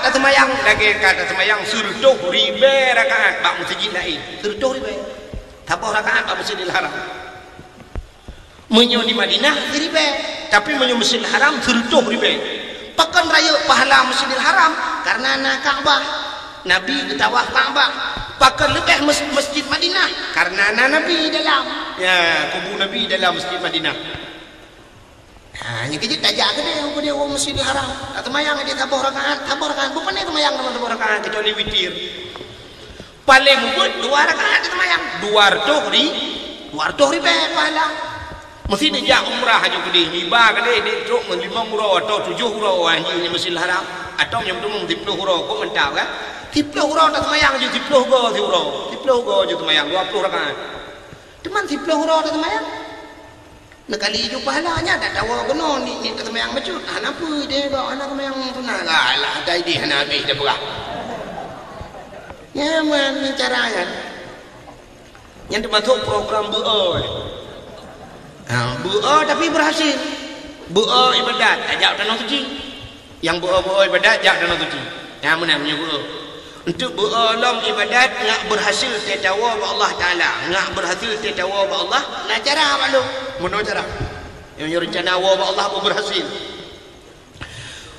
tak semayang lagi kata semayang surduh ribe rakaat bak masjid lain surduh ribe sabah rakaat bak Masjidil Haram menyo di Madinah ribe tapi menyo Masjidil Haram surduh ribe pakan raya pahala Masjidil Haram karena na Ka'bah Nabi ketawaf Ka'bah pakai lebih masjid Madinah karena Nabi dalam ya kubur Nabi dalam masjid Madinah. Yang kejut tajak ke dia orang Masjidil Haram. Tak temayang dia tabur rakaat. Bukan dia temayang dengan tabur rakaat kecuali witir. Paling pun 2 rakaat dia temayang. 200 ribu pahala. Mesti dia umrah aja ke dia. Iba ke dia truk 5 hurau atau 7 hurau anjing Masjidil Haram. Atau yang betul 10 hurau kau mentau kan? 10 hurau tak temayang je 10 hurau. 10 hurau je temayang 20 rakaat. Teman 10 hurau tak temayang. Nakali hijau pahalanya tak tahu guna ni kata mayang macut. Kenapa dia bawa anak mayang tunang? Alah dah dia nak habis dah berah. Ya man ni cara kan. Yang termasuk program bu'a. Bu'a tapi berhasil. Bu'a ibadat ajak tanah suci. Yang bu'a ibadat ajak tanah suci. Yang mana punya bu'a? Untuk berulang ibadat nak berhasil tetawa ba Allah Taala, nak berhasil tetawa ba Allah, nak cara malu. Mana cara? Yang rencana wa ba Allah berhasil.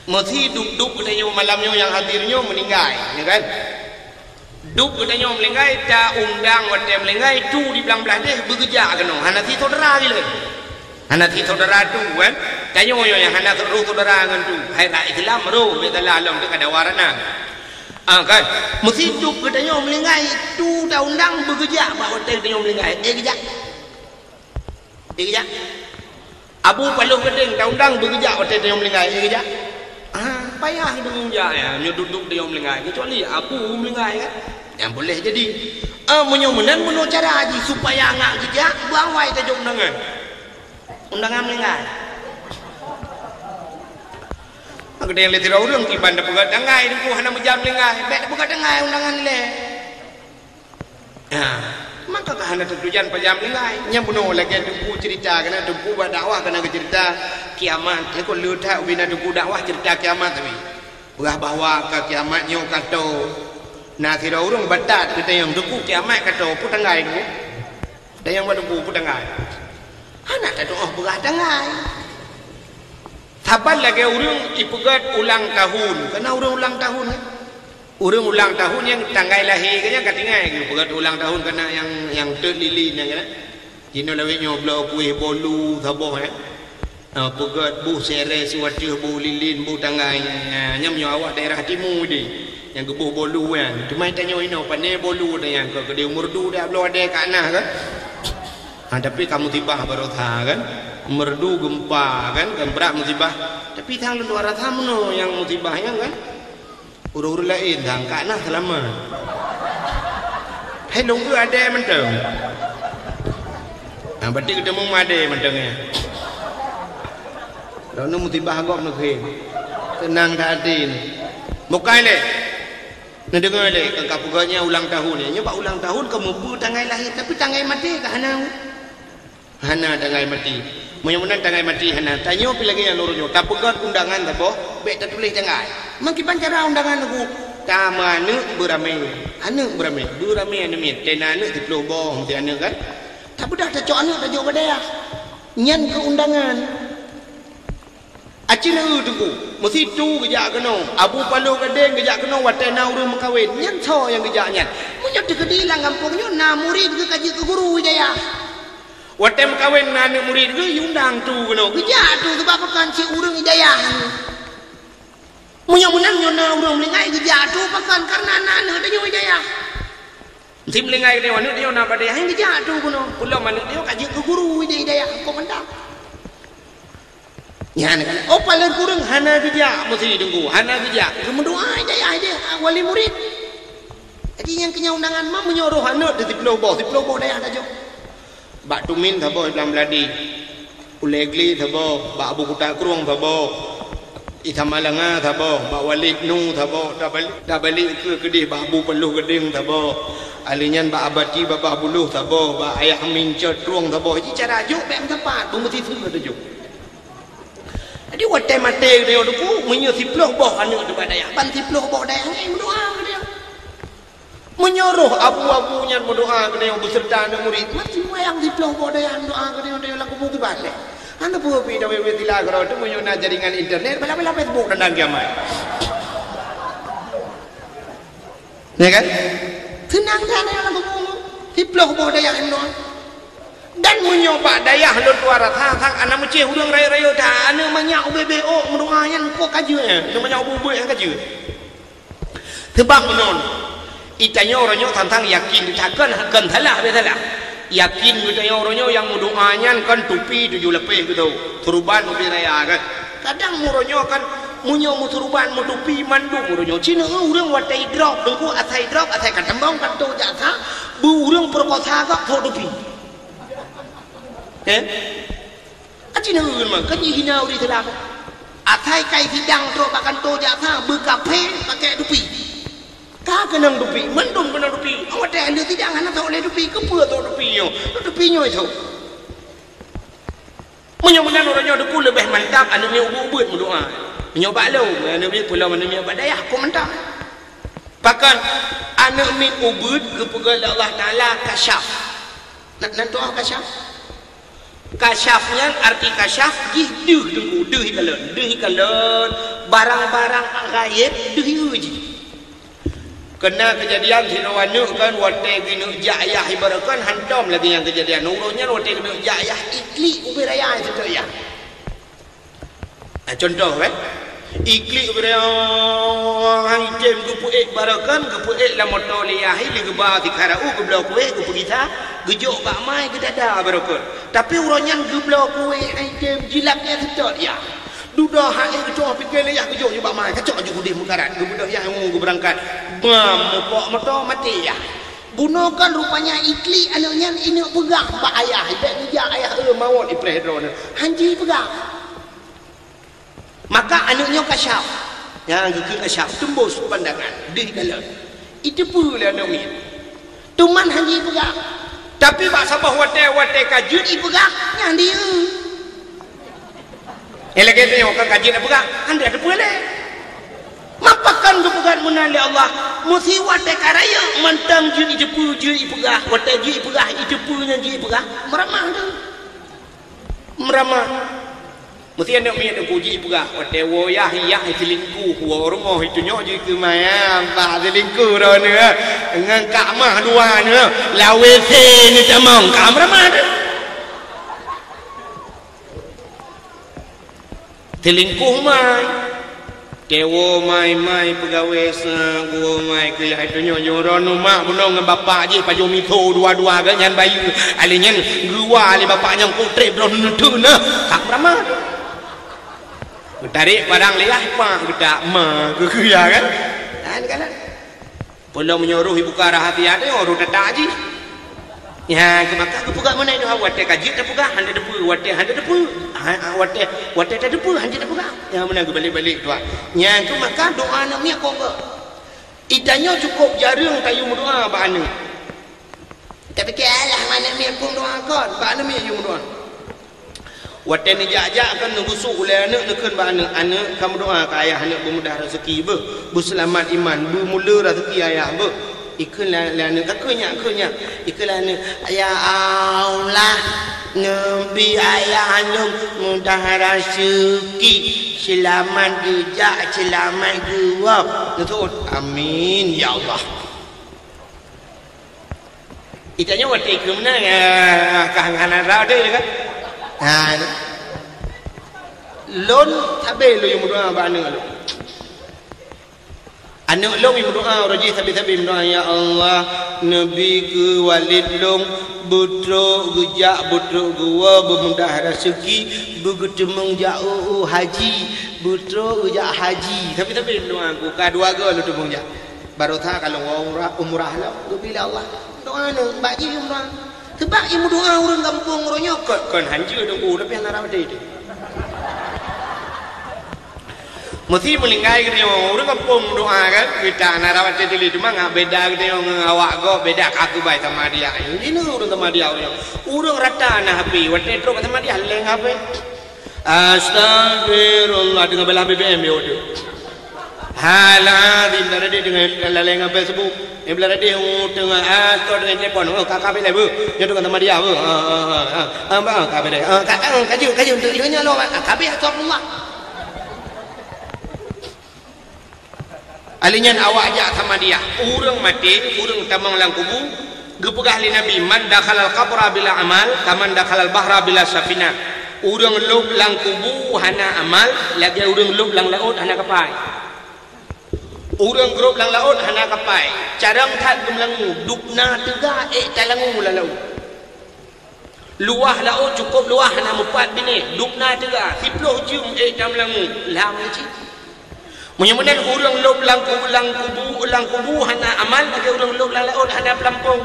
Mesti duduk katanya malamnya yang hadirnya meninggal, ya kan? Duduk katanya meninggal tak undang wate meninggal tu di belang-belah dia bekerja kena. Hanati saudara gila. Hanati saudara tu kan? Tanya yang hanat saudara kan tu. Hai rak Islam ro betala alam dekat dawarana. Kan mesti hidup katanya melingkai tu dah undang bekerja bahawa katanya melingkai kerja Abu Paluh Keding dah undang bekerja katanya melingkai kerja payah dengan kerja ya duduk dia melingkai kecuali Abu melingkai kan yang boleh jadi menyomenan menurut cara haji supaya ngak kerja buang wai tajuk undangan melingkai. Aku yang letih orang kiban dah pegat dangai tu hana menjam lengai baik dah pegat dangai undangan le. Maka kahana tujuan pajam lengai nya bunuh lagi tu cerita kana tu buat dakwah kana cerita kiamat ya ko leuta ubina tu dakwah cerita kiamat tapi berah bahawa ke kiamat nyo kato nah kira orang batat kita yang duku kiamat kato putangai tu dan yang duku putangai hana tak doa berah dangai. Sabar lagi orang ipugat ulang tahun. Karena orang ulang tahun kan. Orang ulang tahun yang tanggal lahir kan katingai ipugat ulang tahun karena yang terlilin kan. Jino lawik nyoblo kuih bolu saboh kan. Pugat bu sere suatu bu lilin bu tanggai nyam nyo awak daerah timur ni. Yang gebuh bolu kan. Cuma tanya ino pane bolu dah yang ke dia merdu dah belum ada kat nah kan. Tapi kamu tiba barotha kan. Merdu gempa kan berat musibah tapi tang luar rata meno yang musibah yang kan uru-uru lain tang kana selama hai nunggu ada menteng berarti kita mau ada mentengnya lalu musibah agak negeri tenang hati mukai le nak dengar le kekapuganya ulang tahun ni nyoba ulang tahun kamu pu tanggal lahir tapi tanggal mati ke hana tanggal mati. Mudah-mudahan tangai mati hana. Tanya pi lagi yang nurunyo. Tak pegat undangan tak boh. Baik tak tulis tangai. Mengkipan cara undangan aku. Tamane beramai. Anak beramai. Beramai ane min. Tena anak 10 boh mesti anak kan. Tak budak tak cok anak tak jauh badaya. Nyan ke undangan. Acina tu mesti tu gejak kena. Abu Paluh Keding gejak kena watena urang mengkawin. Nyan so yang gejak nyan. Munyo dekedilang kampungnya na murid ke kaji ke guru Wijaya. Watem kawin anak murid ke undang tu kena kerja tu sebab pakan si urang hidayah mudah-mudahan nyona urang melingai kerja tu pakan karena anak-anak dia hidayah mesti melingai dia anak dia nak pada yang kerja tu kena pula anak dia kaji ke guru hidayah kau mendang ya kan oh paling kurang hana kerja mesti tunggu hana kerja berdoa hidayah dia wali murid jadi yang kena undangan mah menyuruh anak di 10 boh dayah tajuk Bak Tumin thabo Islam Beladi Ulegli thabo Bak Abu Kutak Kurung thabo Itamalanga thabo Bak Walid Nu thabo Dah balik ke kedih Bak Abu Paluh Keding thabo Alinyan Bak Abati Bak Buluh thabo Bak Ayah Min Cerung thabo Ini cara juk Bak tempat Bumati tu ada juk Jadi watai mati dia tu Menyo 10 boh anak tu badaya Ban 10 boh daya Ngai mendoa ke dia menyuruh abu-abunya berdoa ke dia beserta anak murid masih yang di pelopor dia doa ke dia laku buku balik anda pun pergi dalam website kalau tu punya jaringan internet bela-bela Facebook dan kiamat ya kan tenang dah yang lagu bungu hiploh boh daya non dan menyoba daya lu tuara thang anak meceh udang raya-raya dah anak banyak UBBO mendoayan kok kajunya anak banyak UBBO yang kaju sebab non itanya orangnya tentang yakin ditakan akan thalah bethalah yakin kita orangnya yang mendoayan kan tupi 7 lepeh gitu turban ubi raya kan kadang muronyo kan munyo muturban mutupi mandu muronyo cina urang watai drop dengku atai drop atai katambang kanto jatha bu urang perkota gak tho tupi acina urang mah kan hina uri telah atai kai hidang tro bakan to jatha bekape pakai tupi ka kenang tupi mendung kena tupi awak dah ada tidak anak tahu oleh tupi kepa tu tupi nyo itu menyobakan orangnya deku lebih mantap anaknya ubud berdoa menyoba lo anaknya pulau anaknya badayah aku mantap bahkan anak min ubud kepada Allah Taala kasyaf nak doa kasyaf kasyafnya arti kasyaf deh dengku deh kalon barang-barang gaib deh uji kena kejadian hinawana kan watai gina jayah ibaratkan hantam lagi yang kejadian urusnya watai gina jayah ikli ubi raya itu tu ya contoh kan ikli ubi raya item kepuik barakan kepuik lah motor liyahi li gebah dikarau geblah kuih kepu kita gejuk bak mai ke dada barakan tapi urusnya geblah kuih item jilaknya itu tu ya dudah hak kecoh fikir leyah kejoh juga mai kacok je kudih mukarat gebudak yang mau berangkat bam mopok motor mati ya bunokan rupanya ikli anaknya ini pegang pak ayah ibak dia ayah mawon ipreh drone hanji pegang maka anaknya kasyaf yang ke kasyaf tembus pandangan di dalam itu pula anaknya tuman hanji pegang tapi pak sabah watai kajut ipegang yang dia lagi tu yang orang kaji nak pegang anda ada boleh mapakan kepegang menali Allah mesti watai karaya mantam je ijepu je ipegah watai je ipegah ijepunya je ipegah meramah tu meramah mesti anda punya puji ipegah watai woyah iyah selingkuh warung itu nyok je ke maya apa selingkuh dah ni dengan kak mah dua ni lawe se ni tamang kak meramah tu selingkuh mai dewo mai pegawai sang mai ke itu nyo ron mak bunong dengan bapak je pajo mito dua-dua kan nyan bayu alinya gua ali bapak yang kutrip ron tu nah tak ramah tarik barang liah pak gedak ma ke ya kan kan belum menyuruh ibu ke arah hati ada orang tetak je ya maka kepuga mana itu watai kaji kepuga hande depu watai hande depu watai tak depu hande depuga yang mana balik-balik doa nya tu maka doa nak ni kok idanya cukup jarang tayu doa ba anu tapi kelah mana ni pun doa kon ba anu mi yu doa watai ni jajak kan nusuk oleh anak nekan ba anu kamu doa ke ayah anak bermudah rezeki berselamat iman bermula rezeki ayah iklan lana kakunya iklan ya Allah nabi ayah anu mudah rezeki selamat jejak selamat jiwa betul amin ya Allah itanya watai ke mana kahangan ada kan lon tabe lo yang doa ba anu anak long yang berdoa raji tabi berdoa ya Allah nabi ke walid long butro gejak butro gua bermudah rezeki begitu mengjauh haji butro gejak haji tapi berdoa aku kedua gua lu tu mengjak baru tha kalau umrah lah bila Allah doa nak bagi umrah sebab ibu doa orang kampung ronyok kan hanji dong tapi yang narawat dia mesti melingkai kita orang kampung doa kan kita narawat jadi cuma nggak beda kita awak go beda kaku baik sama dia ini orang sama dia orang rata nah happy waktu itu sama dia leng apa astagfirullah dengan belah BBM ya udah halah di belah dia dengan leng apa sebut di belah dia tengah atau dengan telepon kakak bela bu yang dengan sama dia bu kakak bela kaji untuk hidupnya lo kakak bela astagfirullah Alinyan awak ajak sama dia. Urang mati, urang tamang lang kubu. Gepegah li Nabi, man dakhalal qabra bila amal, kaman dakhalal bahra bila safina. Urang lub lang kubu hana amal, lagi urang lub lang laut hana kapai. Urang grup lang laut hana kapai. Carang tak gemlangu, dupna tega talangu la laut. Luah laut cukup luah hana 4 bini, dupna tega 10 jum tamlangu lam ci. Menyemenan urang lub lang kubu hana amal, lagi urang lub lang laut hana pelampung.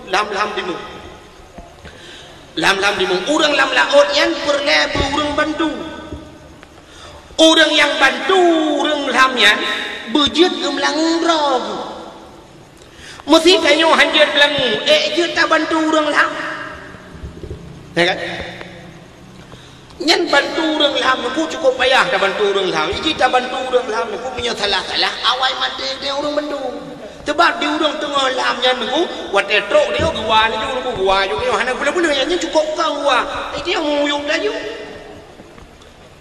Lam dimu. Lam dimu. Urang lam laut yan perlebu urang bantu. Urang yang bantu urang lam yan berjut gemlang rob. Mesti kanyo hanjat belangu. Jut tak bantu urang lam. Ya kan? Nyan bantu orang lam aku cukup payah dah bantu orang lam. Kita bantu orang lam aku punya salah awai mati dia orang bantu. Sebab dia orang tengah lam nyan aku wat etrok dia gua ni aku gua juga hana gula-gula yang cukup kau gua. Dia muyung laju.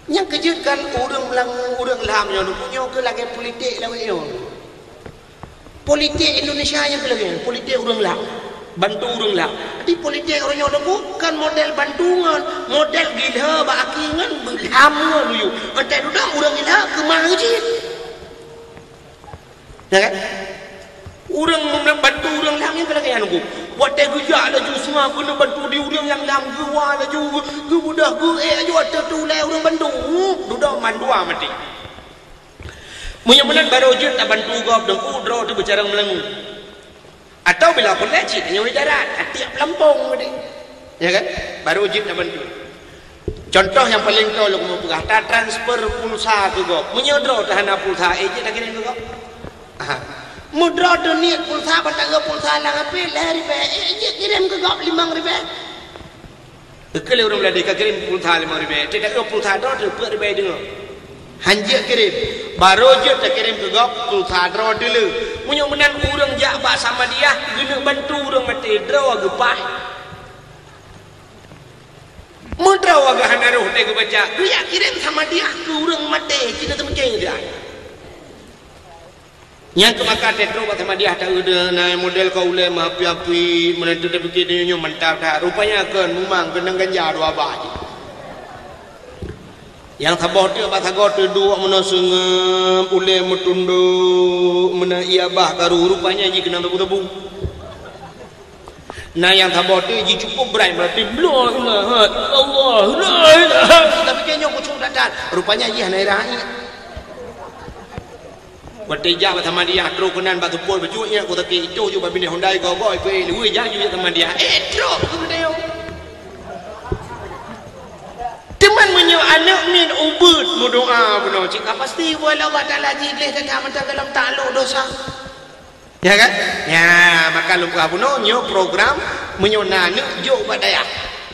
Yang kejutkan orang lam yang punya ke lagi politik lah yo. Politik Indonesia yang ke lagi politik orang lam. Bantu orang lah. Di politik orang yang bukan model bantungan, model gila bakingan berhamun you. Entar dah orang gila ke masjid. Ya kan? Orang membantu orang lah yang kelakar aku. Buat gejak laju semua kena bantu di orang yang lam gua laju. Ge mudah ge aju ada tulai orang bantu. Dudak mandua mati. Menyemenan baru je tak bantu gop dengku draw tu bercara melengu. Atau bila pun lecit hanya di darat tiap pelampung ni. Ya kan? Baru wajib nak bantu. Contoh yang paling tahu lu mau pegah tak transfer pulsa tu gop. Menyodro tahana pulsa je tak kira tu gop. Mudro tu niat pulsa batang pulsa lang api lari be je kirim ke gop 5,000. Kalau orang Belanda kirim pulsa 5,000, tidak ke pulsa tu per ribu dengar. Hanjak kirim. Baru je tak kirim ke gop pulsa draw dulu. Punya menan urang jak bak sama dia guna bantu urang mati draw agepah. Mudraw agak hana roh teh baca. Dia kirim sama dia ke urang mati kita temujeng dia. Yang kemaka tetro bak sama dia tak ada naik model kau le api-api menentu dah fikir dia mantap dah. Rupanya akan memang kena ganja dua bah. Yang tabah tu abah tagor tu dua mana sengem ule metunduk mana ia bah karu rupanya ji kena tebu-tebu. Nah yang tabah tu ji cukup berai berarti Allah la ilaha tapi kayaknya aku cuma dadan rupanya ji hanai rai. Berarti jah sama dia terus kenan batu pol berjunya aku tak itu je babine Hyundai kau boy pe lui jah je sama dia terus tu dia. Teman menyo anak min ubud berdoa benar cik pasti wala Allah taala jilih dan mentang dalam takluk dosa. Ya kan? Ya, maka lupa puno nyo program menyo nanek jo badaya.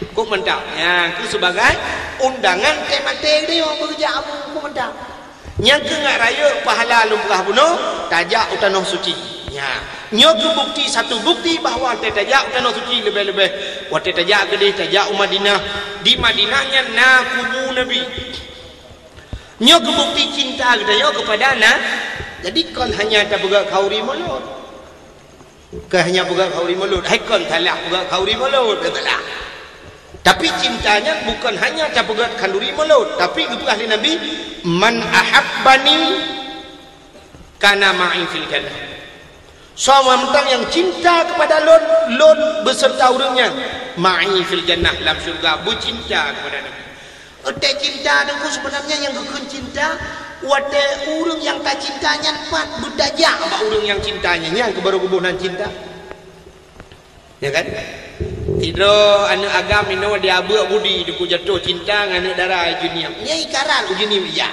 Kok mentang. Ya, ku sebagai undangan temate dia bekerja aku mentang. Yang ke ngak raya pahala lupa puno tajak utanah suci. Ya. Nyo ke bukti satu bukti bahawa tajak utanah suci lebih-lebih. Waktu tajak gede tajak Madinah. Di Madinahnya na kubu Nabi. Nyo ke bukti cinta kita kepada na. Jadi kon hanya tak begak kauri mulut. Ke hanya begak kauri mulut. Hai kon talah begak kauri mulut. Betul. Tapi cintanya bukan hanya tak begak kanduri mulut, tapi itu ahli Nabi man ahabbani kana ma'i fil jannah. Sama mentang yang cinta kepada lon beserta orangnya ma'i fil jannah dalam syurga bercinta kepada Nabi. Otak cinta itu sebenarnya yang kekun cinta wadah orang yang tak cintanya empat berdajak apa orang yang cintanya yang kebaru-kebunan cinta. Ya kan? Tidak anak agam ini dia abuk budi dia jatuh cinta dengan anak darah junior. Nyai karan junior ya.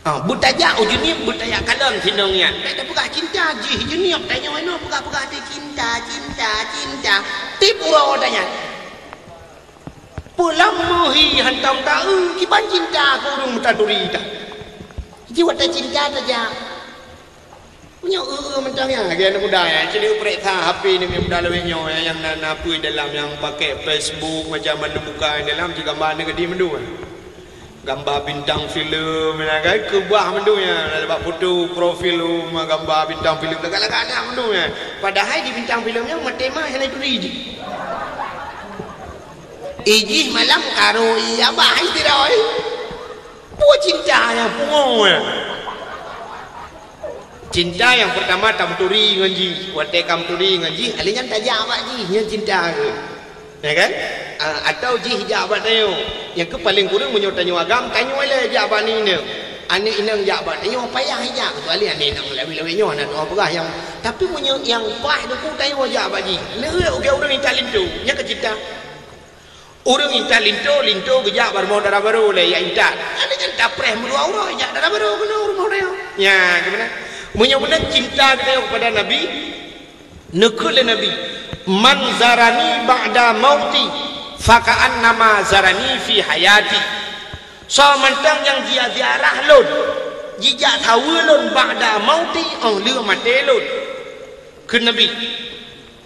Bertajak junior bertajak kalam sinongnya. Tak buka cinta ji junior tanya mana buka ada cinta. Tip orang tanya. Pulang muhi hantam tahu kiban cinta ke orang mutaduri dah. Jadi wadah cinta saja. Punya mentang yang lagi anak muda ya. Jadi periksa HP ni muda lebih nyawa yang apa dalam yang pakai Facebook macam mana buka dalam juga gambar negeri mendu. gambar bintang filem kan kebah mendunya dapat foto profil gambar bintang filem dekat-dekat nak mendunya padahal di bintang filemnya tema yang itu iji malam karo iya bah istilah buat cinta yang pungo cinta yang pertama tamturi ngaji wate kamturi ngaji alinya tajak apa ji yang cinta ya kan atau ji jabat tayo yang ke paling kurang menyotanya agam tanya wala jabat ni ne ane inang jabat tayo payah hijab kecuali ane nang lawi-lawinya nak apa yang tapi punya yang pah deku tanya jabat ji ne okey orang intalinto nya ke cinta orang intalinto ke jabat mau darah baru le ya intat ane kan tapreh melua orang ya darah baru kena rumah dia ya gimana benar cinta kita kepada Nabi nekul Nabi man zarani ba'da mauti faka'an nama zarani fi hayati so mantang yang dia ziarah lon jijak tahu lon ba'da mauti lua mati lon ke Nabi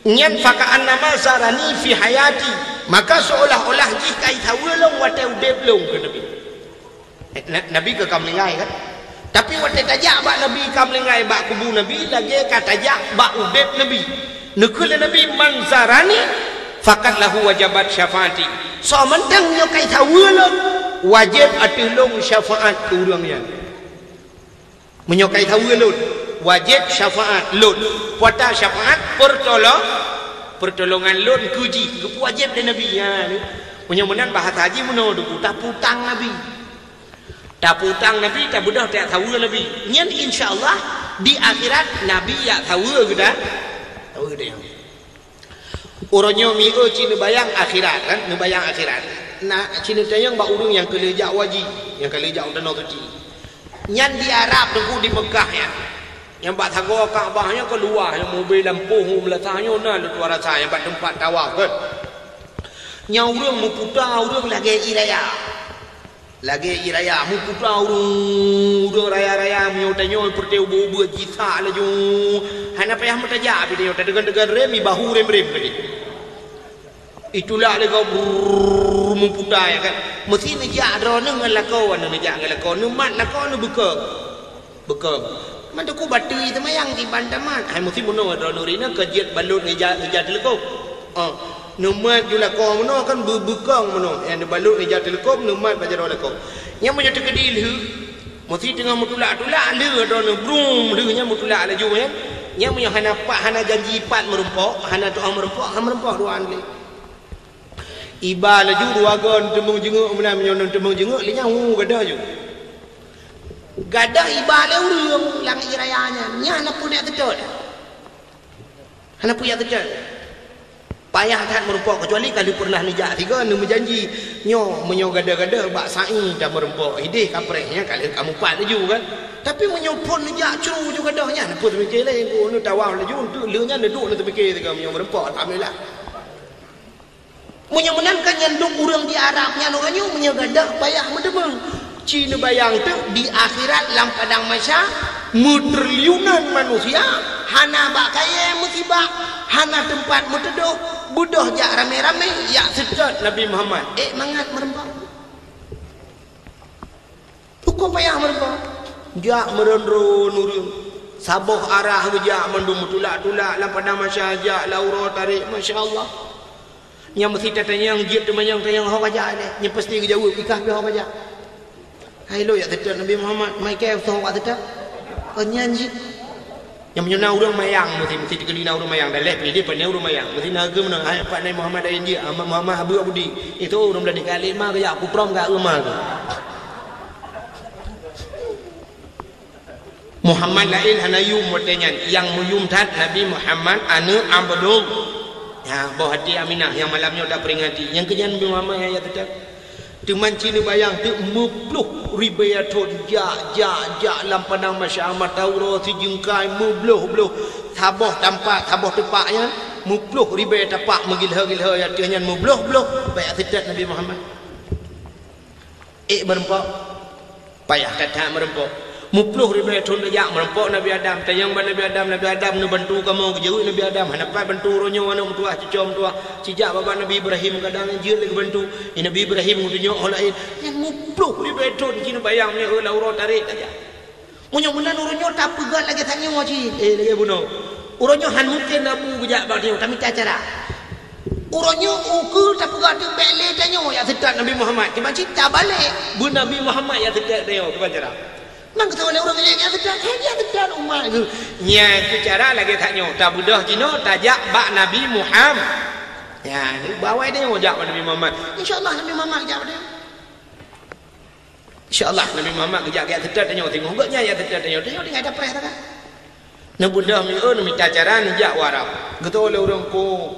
nyan faka'an nama zarani fi hayati maka seolah-olah jika tahu lon wate udep lon ke Nabi Nabi ke kamlingai kan tapi waktu tajak bak Nabi kamlengai bak kubu Nabi lagi kata tajak bak udep Nabi nekul Nabi manzarani fakat lahu wajabat syafaati so mentang nyokai tawulun wajib atulung syafaat urangnya menyokai tawulun wajib syafaat lun puata syafaat pertolongan lun kuji wajib dari Nabi ya menyomenan bahasa haji menuduh tak putang Nabi tak putang Nabi, tak budak tak tahu Nabi. Nyan insyaAllah di akhirat Nabi ya tahu kita. Tahu dia. Orangnya mi'o cina bayang akhirat kan, bayang akhirat. Nah, cina tayang bak urang yang kelejak wajib, yang kelejak danau suci. Nyan di Arab tunggu di Mekah ya. Yang bak thago Kaabahnya keluar, yang mobil lampu meletahnya nah luar rasa yang bak tempat tawaf kan. Nya urang muputa urang lagi iraya. Lagi iraya mu putra urang raya-raya menyotanya perti ubu-ubu jita laju hana payah metaja video tedegan-degan remi bahu rem tadi itulah lega mu putra ya kan mesti neja drone ngelakawan neja ngelakawan numat lakawan buka man tu batu itu mayang di bandaman hai mesti muno drone rina kejet balut neja telekop numat jula ko meno kan bubukang meno yang balut ni jatuh telekom numat bajar wala ko yang menyo tekedil hu mesti tengah mutulak-tulak le don brum le nya mutulak laju ya yang menyo hana pak hana janji pat merumpok hana doa merumpok doan le iba laju ruagon tembung jenguk menan menyo tembung jenguk le nya gadah ju gadah iba le urang lang irayanya nya hana pun nak tetut hana punya tetut payah tak merumpok kecuali kalau pernah nijak tiga nu menjanji menyo gada-gada bak sa'i dah merumpok ideh kaprehnya kalau kamu pat laju kan tapi menyo pun nijak cu juga gadahnya apa terfikir lain ko nu tawaf laju tu leunya duduk nu terfikir tiga menyo merumpok alhamdulillah menyo menangkan nyandung urang di Arabnya nu ganyu menyo gadah payah mendemang cina bayang tu di akhirat lam padang mahsyar mutriliunan manusia hana bak kaya musibah hana tempat muteduh budoh jak rame-rame ya sedot Nabi Muhammad mangat merempang hukum payah merempang jak merenro nurun saboh arah jak mendum tulak-tulak lam padang mahsyar jak laura tarik masya-Allah yang mesti tanya yang jid temayang tayang hok aja ni pasti jauh ikah be hok aja hai lo ya sedot Nabi Muhammad mai ke so wat sedot nyanyi yang menyana urang mayang mesti dikelina urang mayang dah leh pilih pandai urang mayang mesti naga mana hai pak nai Muhammad ayin dia Muhammad Abu Abudi itu urang dah dikali mah ke aku prom ka rumah tu Muhammad lain hanayum motenyan yang muyum tat Nabi Muhammad anu Abdul ya bawah hati Aminah yang malamnya dah peringati yang kenyan Nabi Muhammad ayat tetap teman cina bayang tu mupluh ribayatun ja lam padang mahsyar tauro si jengkai mubluh taboh tempat tepaknya mupluh ribayat tapak megilha ya tianya mubluh baik tidak Nabi Muhammad berempok payah kata merempok Mupluh ribu tahun dah merampok Nabi Adam. Tayang Nabi Adam nu bantu kamu kejauh Nabi Adam. Hanapai bantu ronyo mana mutua cucom tua. Cijak bapa Nabi Ibrahim kadang jil lagi bantu. Nabi Ibrahim ngutunyo lain. Yang mupluh ribu tahun kini bayang ni lauro tarik aja. Munyo mulan uronyo tak pegat lagi tanya waji. Lagi bunuh. Uronyo han mungkin abu gejak bagi tapi tak cara. Uronyo ukur tak pegat tu balik tanya ya sedat Nabi Muhammad. Tiba cerita balik. Bu Nabi Muhammad ya sedat dia kepada cara. Mang kata oleh orang dia sedar umat tu. Nya tu cara lagi tanya tak budah Cina tajak bak Nabi Muhammad. Ya, bawa dia ngajak Nabi Muhammad. Insya-Allah Nabi Muhammad ajak dia. Insya-Allah Nabi Muhammad ajak dia sedar tanya tengok gaknya ya sedar tanya dia ada perah tak? Na budah mi minta cara ni jak warap. Kata oleh orang ko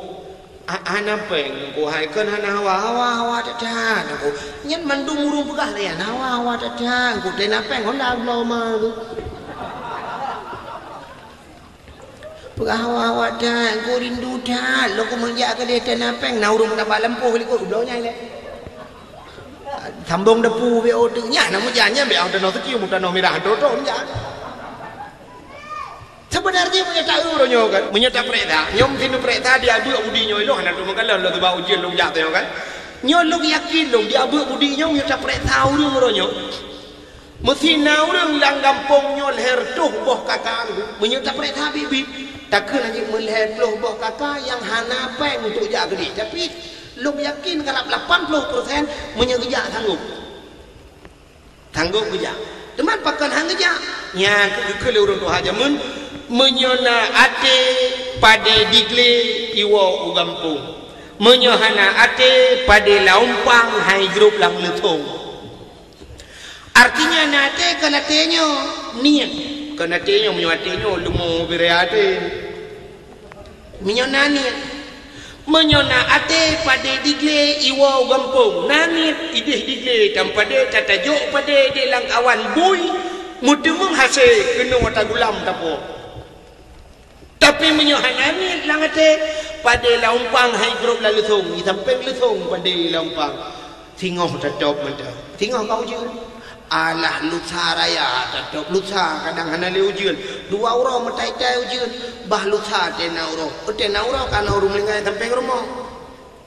ana peng ko hai kan ana hawa dah ko nyen mandu murung pegah ya hawa dah ko tena peng honda blo ma pegah hawa dah ko rindu dah lo ko menjak ke dia tena peng na urung tak balampu ko blo nya le thambong depu be o tu nya na mo janya be au no sekiu mo no mirah to nya sebenarnya menyata uronyo kan menyata preta nyom sinu preta dia buat budi nyo lo anak tu makalah lo tu bau ujian lo jak tengok kan nyo lo yakin lo dia buat budi nyo menyata preta uronyo mesti na urang lang kampung nyo leher tuh boh kakak menyata preta bibi takkan lagi melihat loh boh kakak yang hana peng untuk jak gede tapi lo yakin kalau 80% menyegejak sanggup gejak teman pakan hang gejak nya ke urang tu haja menyona ate pada digle iwo ugampung menyohana ate pada laumpang hai grup lang lethong artinya nate kana tenyo niat kana tenyo menyoatenyo lumo bereate menyona niat menyona ate pada digle iwo ugampung nanit idih digle tampade tatajuk pada delang awan bui mudemung hasil kena wata gulam tapo tapi menyohanani langate pada laumpang hai grup lalu thong sampai luthong pada laumpang tingoh tatop mata tingoh kau je alah lutsa raya tatop lutsa kadang hana le ujian dua orang metai tai ujian bah lutsa tena orang kan urung lengai sampai rumah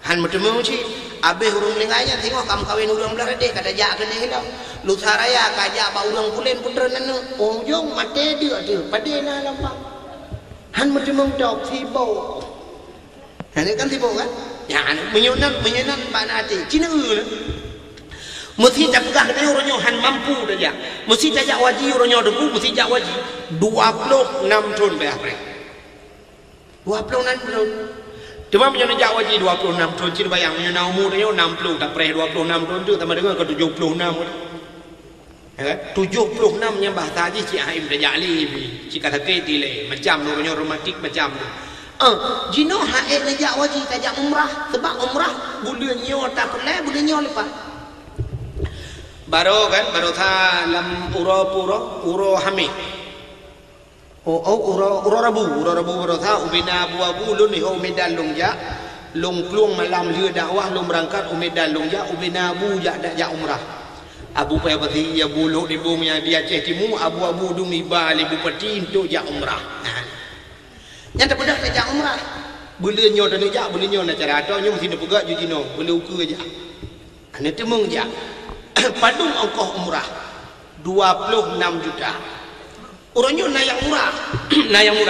han metemu ci abeh urung lengainya tingoh kam kawin urang belarade kata jak kene hilau lutsa raya kajak ba urang pulen putra nanu onjong mate dia pada na laumpang han mesti mengdok tibo. Ini kan tibo kan? Ya, menyonan banati. Cina mesti tak pegang dia orangnya han mampu saja. Mesti tak wajib orangnya debu, mesti tak wajib 26 tahun berapa? 26 tahun. Cuma menyonan jak wajib 26 tahun. Cina bayang menyonan umur dia 60 tak pernah 26 tahun tu sama dengan ke 76. Ya kan? 76 nya bahasa haji Cik Haim dah jali Cik kata ketile macam tu punya romantik macam tu jino haid najak wajib tajak umrah sebab umrah boleh nyo tak pelai boleh nyo lepas baru kan baru tha lam uro hamid uro rabu baru tha ubina abu lun ni umidan lungja lung pluang malam dia dakwah lung berangkat umidan lungja ubina abu jak dak umrah Abu payah pati ya bulu di bumi dia Aceh Timur abu dung iba libu peti untuk jak umrah. Yang tak pedak jak umrah. Boleh nyo dan jak boleh nyo nak cara atau nyo mesti nak pegak je jino, boleh ukur aja. Ane temung jak. Padung ongkos umrah 26 juta. Orangnya nayang murah. Nayang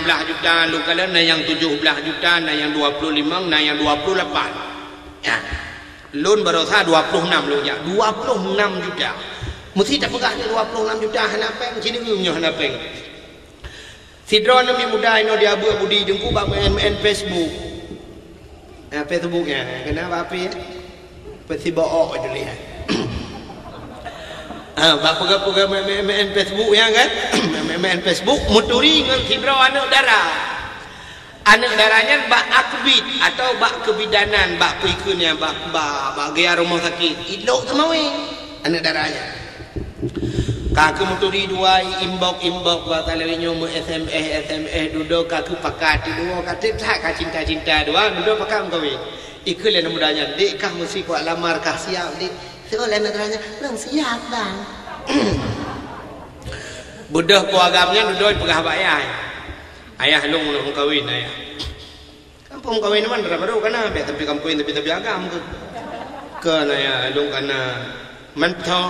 16 juta, lu kala nayang 17 juta, nayang 25, nayang 28. Ya. Loan baru sah 26 loan ya 26 juta mesti tak pegang 26 juta hanapeng sini punya hanapeng sidron mi muda ino dia abu di jengku bak main Facebook Facebooknya kenapa api pasti bawa itu lihat bak pegang main Facebook ya kan main Facebook muturi dengan sidron anak darahnya bak akbid atau bak kebidanan bak pikunnya bak gaya rumah sakit ilok semawe anak darahnya kakak muturi dua imbok batalnya mu SMS duduk kakak pakat dua kata tak cinta dua duduk pakam kau ikut lena mudanya dek kah mesti kuat lamar kah siap dek sekolah anak darahnya belum siap bang Budak ku agamnya duduk pegah bayar. Ayah long nak kawin ayah. Kampung kawin mana baru kana be tapi kampung tapi agam ke. Ke ayah long kana mentau.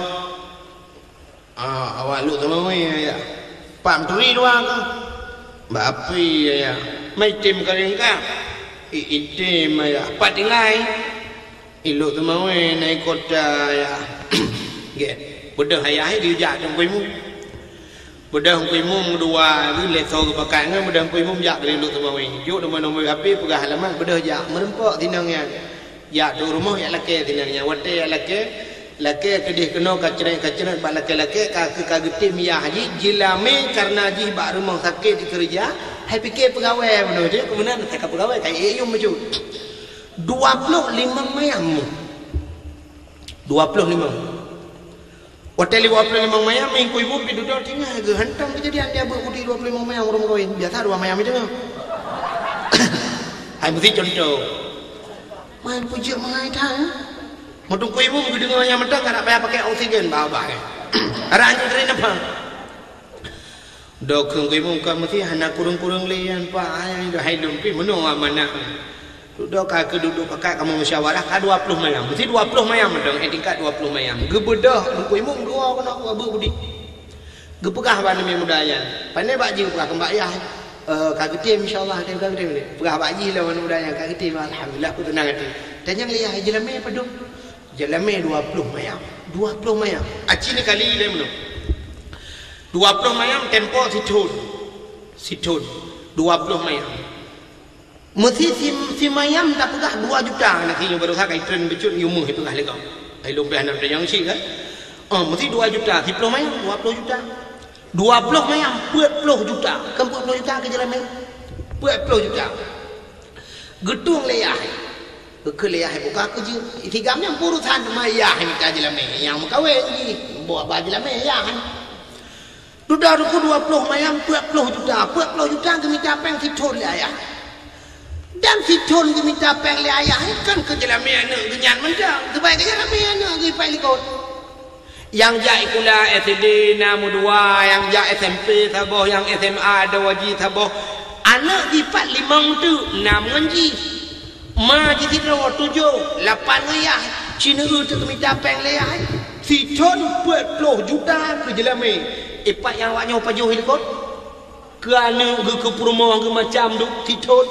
Awak lu sama ayah. Pam turi dua ke. Mbak api ayah. Mai tim kering ka. Itim ayah. Patingai. Iluk sama naik kota ayah. Ge. Budak ayah dia jak tengkuimu. Budak kuimum dua ni leso ke pakai kan budak kuimum jak dari dulu sama wei. Yuk nombor api pegah halaman budak jak merempak tinangnya. Ya tu rumah ya laki tinangnya. Wate ya laki kedih kena kacret bak laki ka getim ya haji jilame karena haji bak rumah sakit di kerja. Hai fikir pegawai benar dia kemudian tak pegawai kai ayum maju. 25 mayam. 25 hotel 25 mayam minggu ibu duduk tinggal ke hantam kejadian dia berkudi 25 mayam orang kawin biasa 2 mayam itu hai mesti contoh main pujuk mengai tang motor ku ibu begitu mayam mentang tak payah pakai oksigen bawa arah anjing kering apa dok ku ibu kan mesti anak kurung-kurung lian pak ayah hai lumpi menung amanah duduk ke duduk pakai kamu musyawarah ka 20 mayam mesti 20 mayam dong tingkat 20 mayam gebedah ku imum gua kena aku abu budi gepegah ban mi mudayan pandai bakji pegah kembak ayah ka getim insyaallah tem ka getim ni pegah bakji lah ban mudayan ka getim alhamdulillah aku tenang hati dan yang lihat jelame pedung jelame 20 mayam aci ni kali dia menung 20 mayam tempo situn 20 mayam mesti si mayam tak pegah 2 juta nak kini baru sakai trend becut yumu itu kah legau ai lompeh nak yang si kan mesti 2 juta 10 mayam 20 juta 20 mayam 40 juta kan 40 juta ke jalan mayam 40 juta gedung leyah ke leyah buka kerja tigamnya urusan mayah ni ka jalan mayam yang kawin ni buat baju jalan mayam sudah ruku 20 mayam 40 juta ke minta peng kitol ayah dan situn ke minta peng le ayah kan ke jalan mana genyan mentang terbaik ke jalan mana ke pai likot yang jai kula SD namu 2 yang jai SMP taboh yang SMA ada waji taboh anak di 45 tu 6 ngaji ma ji 7 8 ayah cina tu ke minta peng le ayah situn 40 juta ke jalan mana ipat yang awaknya pajuh likot ke anu ke perumahan ke macam tu situn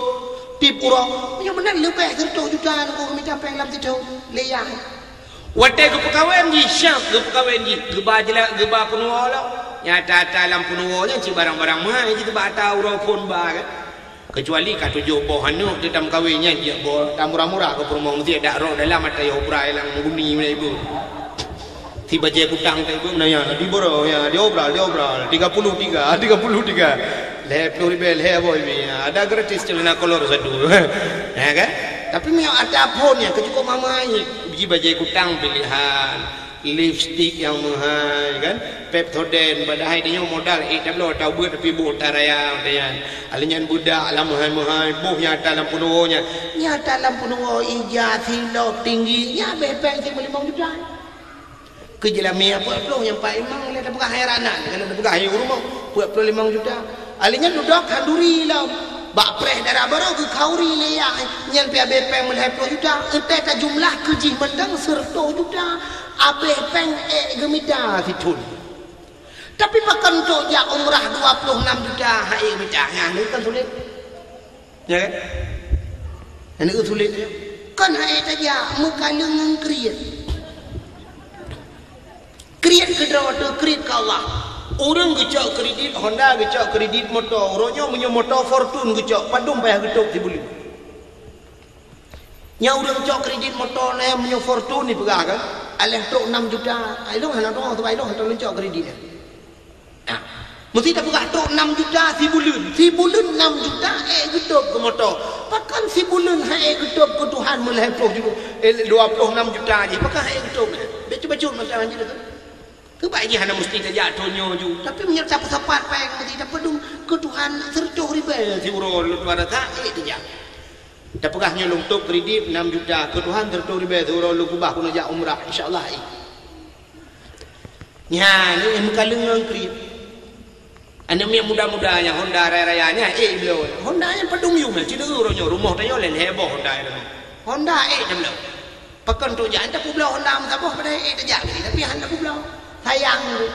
Purong, yang benar lebih dari 2 juta aku minta peng lam tidur leyah. Wate ke pekawin ji, syam ke pekawin ji, geba jelah geba penuh lah. Nyata dalam penuh yang ci barang-barang mahal ji tebak tahu pun bah kan. Kecuali kat 7 boh anu dalam kawinnya dia boh tak murah-murah ke perumahan mesti ada roh dalam mata yo brai lang guni mana ibu. Tiba je kutang tu ibu nanya di boro ya dia obral 33 le pluribel he boy mi ada gratis celana kolor satu ya kan tapi mi ada pun ya kecukup mamai biji bajai kutang pilihan lipstick yang mahal kan Pepsodent padahal dia modal tablo tahu buat tapi buat taraya tayan alinyan budak alam mahal buh nyata dalam punuonya nyata dalam punuo ijazah silop tingginya bepeng 5 juta ke jelami apa pun yang pak imang dia bukan heranan kalau dia bukan hayu rumah 45 juta alinya duduk handuri lah bak preh darah baru ke kauri leyak nyan pia bepeng meleh 10 juta ente ta jumlah kejih mendang 10 juta abe peng gemita situn tapi makan untuk jak umrah 26 juta hai gemita ni kan sulit ya kan ini sulit kan hai saja muka lengan kriat kedua tu kriat ke Allah orang gecok kredit Honda gecok kredit motor orangnya punya motor Fortune gecok padung payah gedok dibeli nya orang gecok kredit motor ni punya Fortune ni pegah kan alih tok 6 juta ailung hana dong tu ailung hantar gecok kredit ni mesti tak pegah tok 6 juta si bulan 6 juta gedok ke motor pakan si bulan hai gedok ke Tuhan meleh 26 juta je pakan hai gedok ni betul-betul macam ni tu kebaik je hana mesti tajak tonyo ju tapi menyerta sapat peng mesti dapat dum ke Tuhan sercoh ribe si uro luar tak tajak dah pegahnya untuk kredit 6 juta ke Tuhan sercoh ribe uro lu kubah kuno jak umrah insyaallah nya ni yang kalengang kredit Anda yang muda-muda yang Honda raya-rayanya belum. Honda yang pedung yung cedera rumah tayo len heboh Honda itu. Honda je belum. Pakan tu jangan tak pulau Honda tak apa pada tak jadi tapi anda pulau. Sayang tu.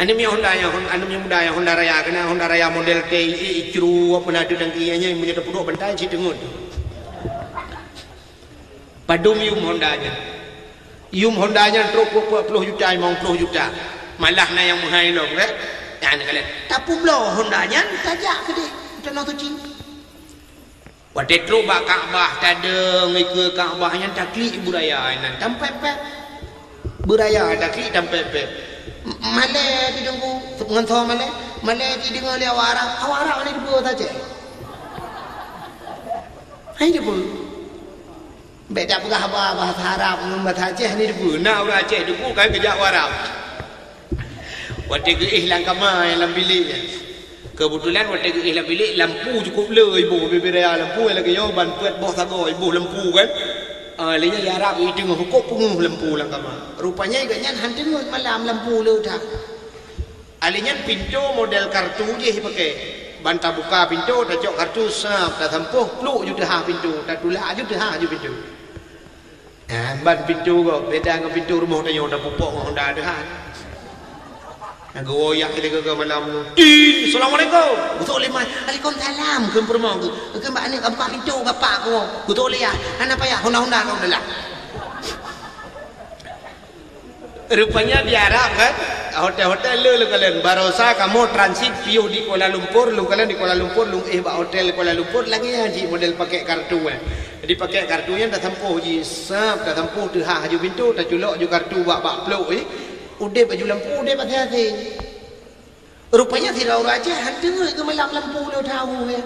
Anda yang Honda yang anda yang muda yang Honda raya kena Honda raya model TI Icru apa nak dan kianya yang punya duduk bantai si dengut. Padung yung Hondanya. Yung Hondanya teruk 20 juta, 50 juta. Malah na yang mahal dong, kan? Yang kalian. Tapi belau Hondanya tajak ke dia. Tanah tu cing. Wadai teruk bak Kaabah tada ngikut Kaabahnya taklik budaya nan. Tampep-pep. Budaya taklik tampep-pep. Malai di dengku ngantor malai di dengar dia awara ni dibuat saja. Hai dia pun. Beda pegah bahasa Arab bahasa Aceh ni dibuat. Nak orang Aceh dibuat kan kejak Arab. Waktu ke ihlang kamar dalam bilik. Kebetulan waktu ke ihlang bilik lampu cukup le ibu bebera lampu lagi yo ban puat boh sago ibu lampu kan. Lenya ya Arab itu tengah kok penguh lampu dalam kamar. Rupanya iganya handengut malam lampu le dah. Alinya pintu model kartu je pakai. Banta buka pintu dah cok kartu sap dah tempuh peluk je dah pintu dah tulak je dah je pintu. Ban pintu kok beda dengan pintu rumah tayo dah pupuk Honda dah. Goyak kita ke malam tin assalamualaikum betul leh mai waalaikumsalam ke permau ke mbak ni buka pintu bapak ko betul leh ya ana payah Honda kau dah rupanya di Arab kan hotel le kalian barosa kamu transit piuh di Kuala Lumpur lu kalian di Kuala Lumpur lu bak hotel Kuala Lumpur lagi haji model pakai kartu jadi pakai kartunya dah tempuh ji sap dah tempuh tu ha ju pintu dah culok ju kartu bak peluk udah baju lampu udah hati-hati. Rupanya tidak orang aja hantu ke malam lampu lo tahu ya.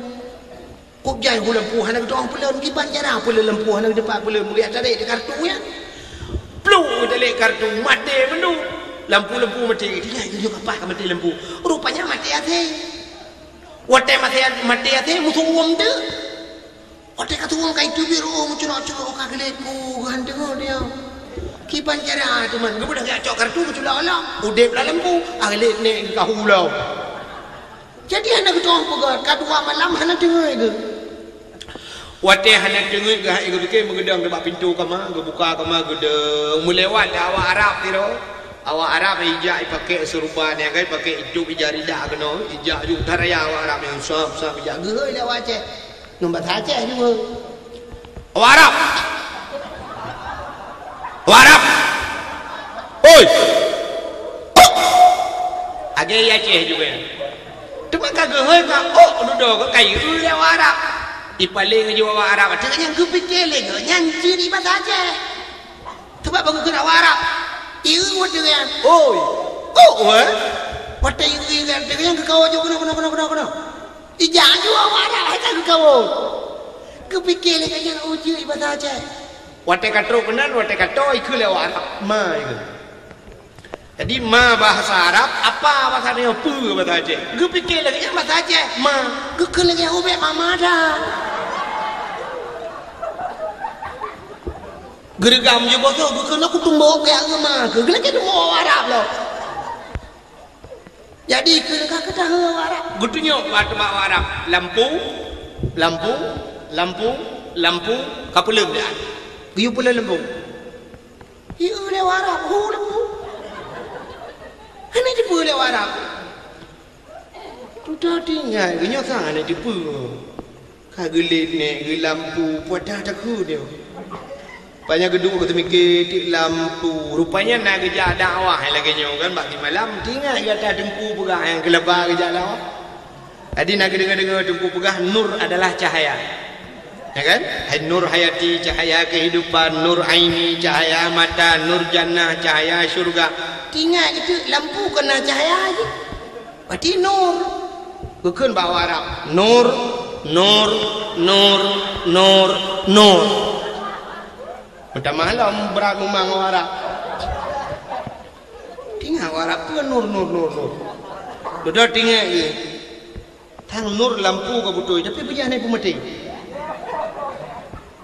Kok jai hu lampu hana ke orang pelon ki banjara pelon lampu hana depan pelon melihat tadi di kartu ya. Pluk tadi kartu mati menu. Lampu mati. Dia itu apa mati lampu. Rupanya mati hati. Wate mati hati musuh uang tu. Wate kata uang kai tu biru muncul-muncul kageletku hantu dia. Kipan cara teman, gue udah cok kartu ke cula alam, udah dalam lampu, alit ni kahulau. Jadi anak itu orang pegat, kadua malam anak dengar ke. Wate anak dengar ke, gue fikir menggedang dekat pintu kamar, gue buka kamar, gue melewat awak Arab tiro, awak Arab hijab pakai serban yang kan pakai hidup hijab ridak kena, hijab juga taraya awak Arab yang sah hijab, gue lewat Aceh, nombor Aceh juga. Awak Arab. Warap. Oi. Age ya Aceh juga. Cuma kagak hoi ka duduk ka kai ya warap. Ipaling je warap. Tengah yang kupikir lagi nyanyi di bahasa Aceh. Sebab bagus kena warap. Iu wate yang. Oi. Wate iu yang tengah ke kau juga kena. Ijak juga warap hai ka kau. Kupikir lagi yang uji di bahasa Aceh. Wate katro kenan wate katro ikut lewat ma itu. Jadi ma bahasa Arab apa bahasa dia pu bahasa Aceh. Gue fikir lagi yang bahasa Aceh ma. Gue kena lagi ubek mama dah. Gergam je bos gue kena aku tumbuk kayak ma. Gue lagi tumbuk Arab loh. Jadi kena kata Arab. Gue tunjuk waktu bawa Arab lampu kapulem dia. Giu pula lembu. Iu lewat Arab, lembu. Hanya di pula lewat Arab. Tuh tinggal, genya sana di pula. Kagelit ni, lampu, puasa takut dia. Banyak gedung kita mikir di lampu. Rupanya nak kerja dakwah lagi nyo kan, bagi malam tinggal kata dengku pegah yang kelebar kerja dakwah. Jadi nak dengar dengku pegah nur adalah cahaya. Ya kan? Nur hayati cahaya kehidupan, nur aini cahaya mata, nur jannah cahaya syurga. Tinggal itu lampu kena cahaya aja. Berarti nur. Bukan bawa Arab. Nur. Macam malam berat memang Arab. Tinggal Arab tu nur. Sudah tinggal je. Tang nur lampu ke betul, tapi berjalan pun mati.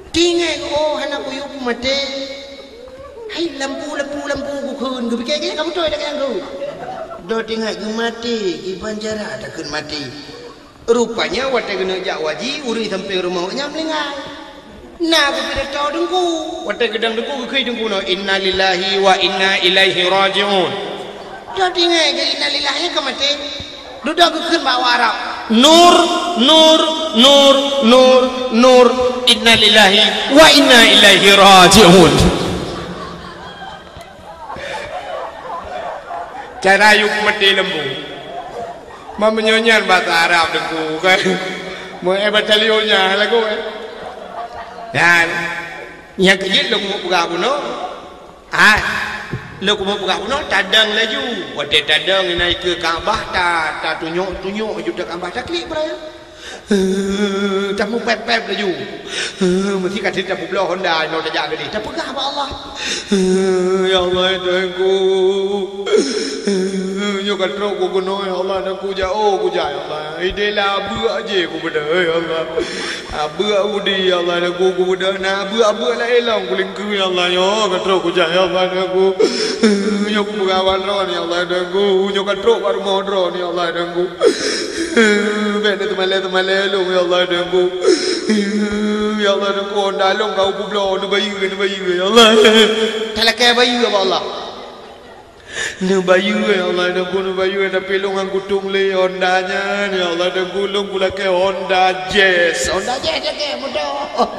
Tinggal anak kuyu pun mati. Hai lampu ku kun. Gue fikir kamu tu ada yang tu. dah tengok ke mati ke panjara takkan mati. Rupanya watai kena jak waji uri sampai rumahnya melingai. Nah aku tidak tahu dengku. Watai gedang dengku ke dengku no inna lillahi wa inna ilaihi rajiun. Dah tengok ke inna lillahi ke mati. Duda ke kan bawa Arab. Nur nur nur nur nur inna lillahi wa inna ilaihi rajiun. Cara yuk mati lembu. Menyonyan bahasa Arab dengku kan. Mau batalionnya lagu dan yang kejit lu mau buka puno. Lu mau buka puno tadang laju. Wadah tadang naik ke Kaabah ta tunjuk juta Kaabah tak klik beraya. Tak mau pep laju. Mesti kat kita belah Honda no tak jaga ni. Tak pegah apa Allah. Ya Allah Tuhanku. Yo kat ro ku kuno ya Allah nak ku jauh ku jaya Allah. Idelah buat je ku benda ya Allah. Buat udi ya Allah nak ku benda nak buat la elong ku lingku ya Allah yo kat ro ku jaya Allah nak ku. Yo ku gawan ro ni Allah nak ku. Yo kat ro baru mau ro ni Allah nak ku. Benda temale lu ya Allah nak ku. Ya Allah nak ku ndalong kau ku blo nu bayu ya Allah. Talakai bayu ya Allah. Nu bayu ya Allah nak nu bayu ada pelong ang kutung le Hondanya ya Allah nak gulung pula ke Honda Jazz ke mudah.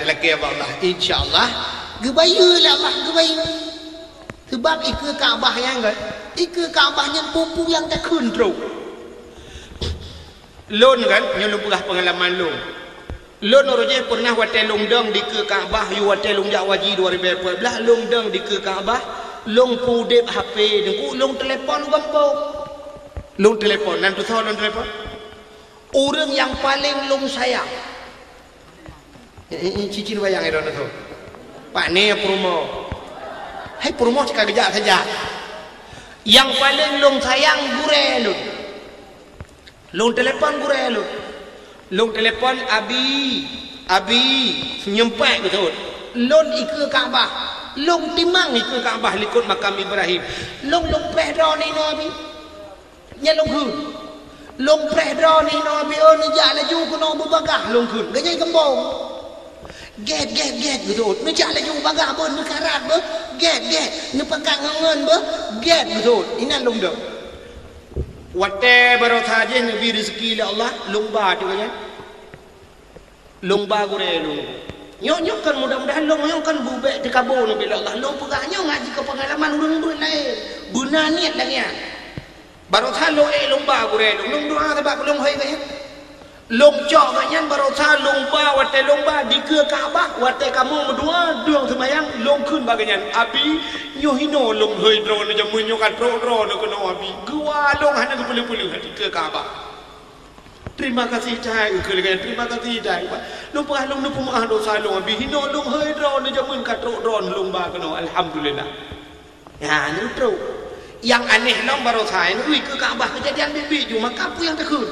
Talakai Allah insyaallah gebayu lah Allah gebayu. Sebab ikut Kaabah yang kan ikut Kaabahnya pupu yang tak kontrol. Lon kan nyolong pegah pengalaman lon. Lon orangnya pernah watai longdang di ke Kaabah yu watai longjak waji 2014 longdang di ke Kaabah long pudep HP dengku long telefon gampang. Long telefon dan tu tahu long telefon. Orang yang paling long sayang. Cicin bayang itu tu. Pak ni promo. Hai promo cakap gejak saja. Yang paling long sayang gure lon. Long telefon gure lon. Long telefon abi nyempai betul. Long ikut Kaabah. Long timang ikut Kaabah likut makam Ibrahim. Long pehdo ni no abi. Nya long kun. Long pehdo ni no abi on ja laju kuno bubagah long kun. Ganyai kembong. Get betul. Nu ja laju bagah bon nu karat be. Get. Nu pegang ngon be. Get betul. Ini long dok. Watte baru saja nabi rezeki Allah lomba tu kan lomba gure lu nyok kan mudah-mudahan nyok kan bubek di kabur nabi Allah long pegahnya ngaji ke pengalaman urang lain guna niat lagi ya baru saja lomba gure lu long doa sebab long hai kan long cok kan baru saja lomba watte lomba di ke Kaabah watte kamu berdua duang sembayang long kun bagian abi nyohino long hai drone jamu nyokan drone kono abi gua long hana kepulu-pulu hati ke Kaabah. Terima kasih cai ukelegan terima kasih cai long pah long nu pemaah dosa long abi hino long hai drone jamu kat drone long ba kono alhamdulillah. Ya ni tru. Yang aneh long baru saya ni ke Kaabah kejadian bibi cuma kapu yang tekun.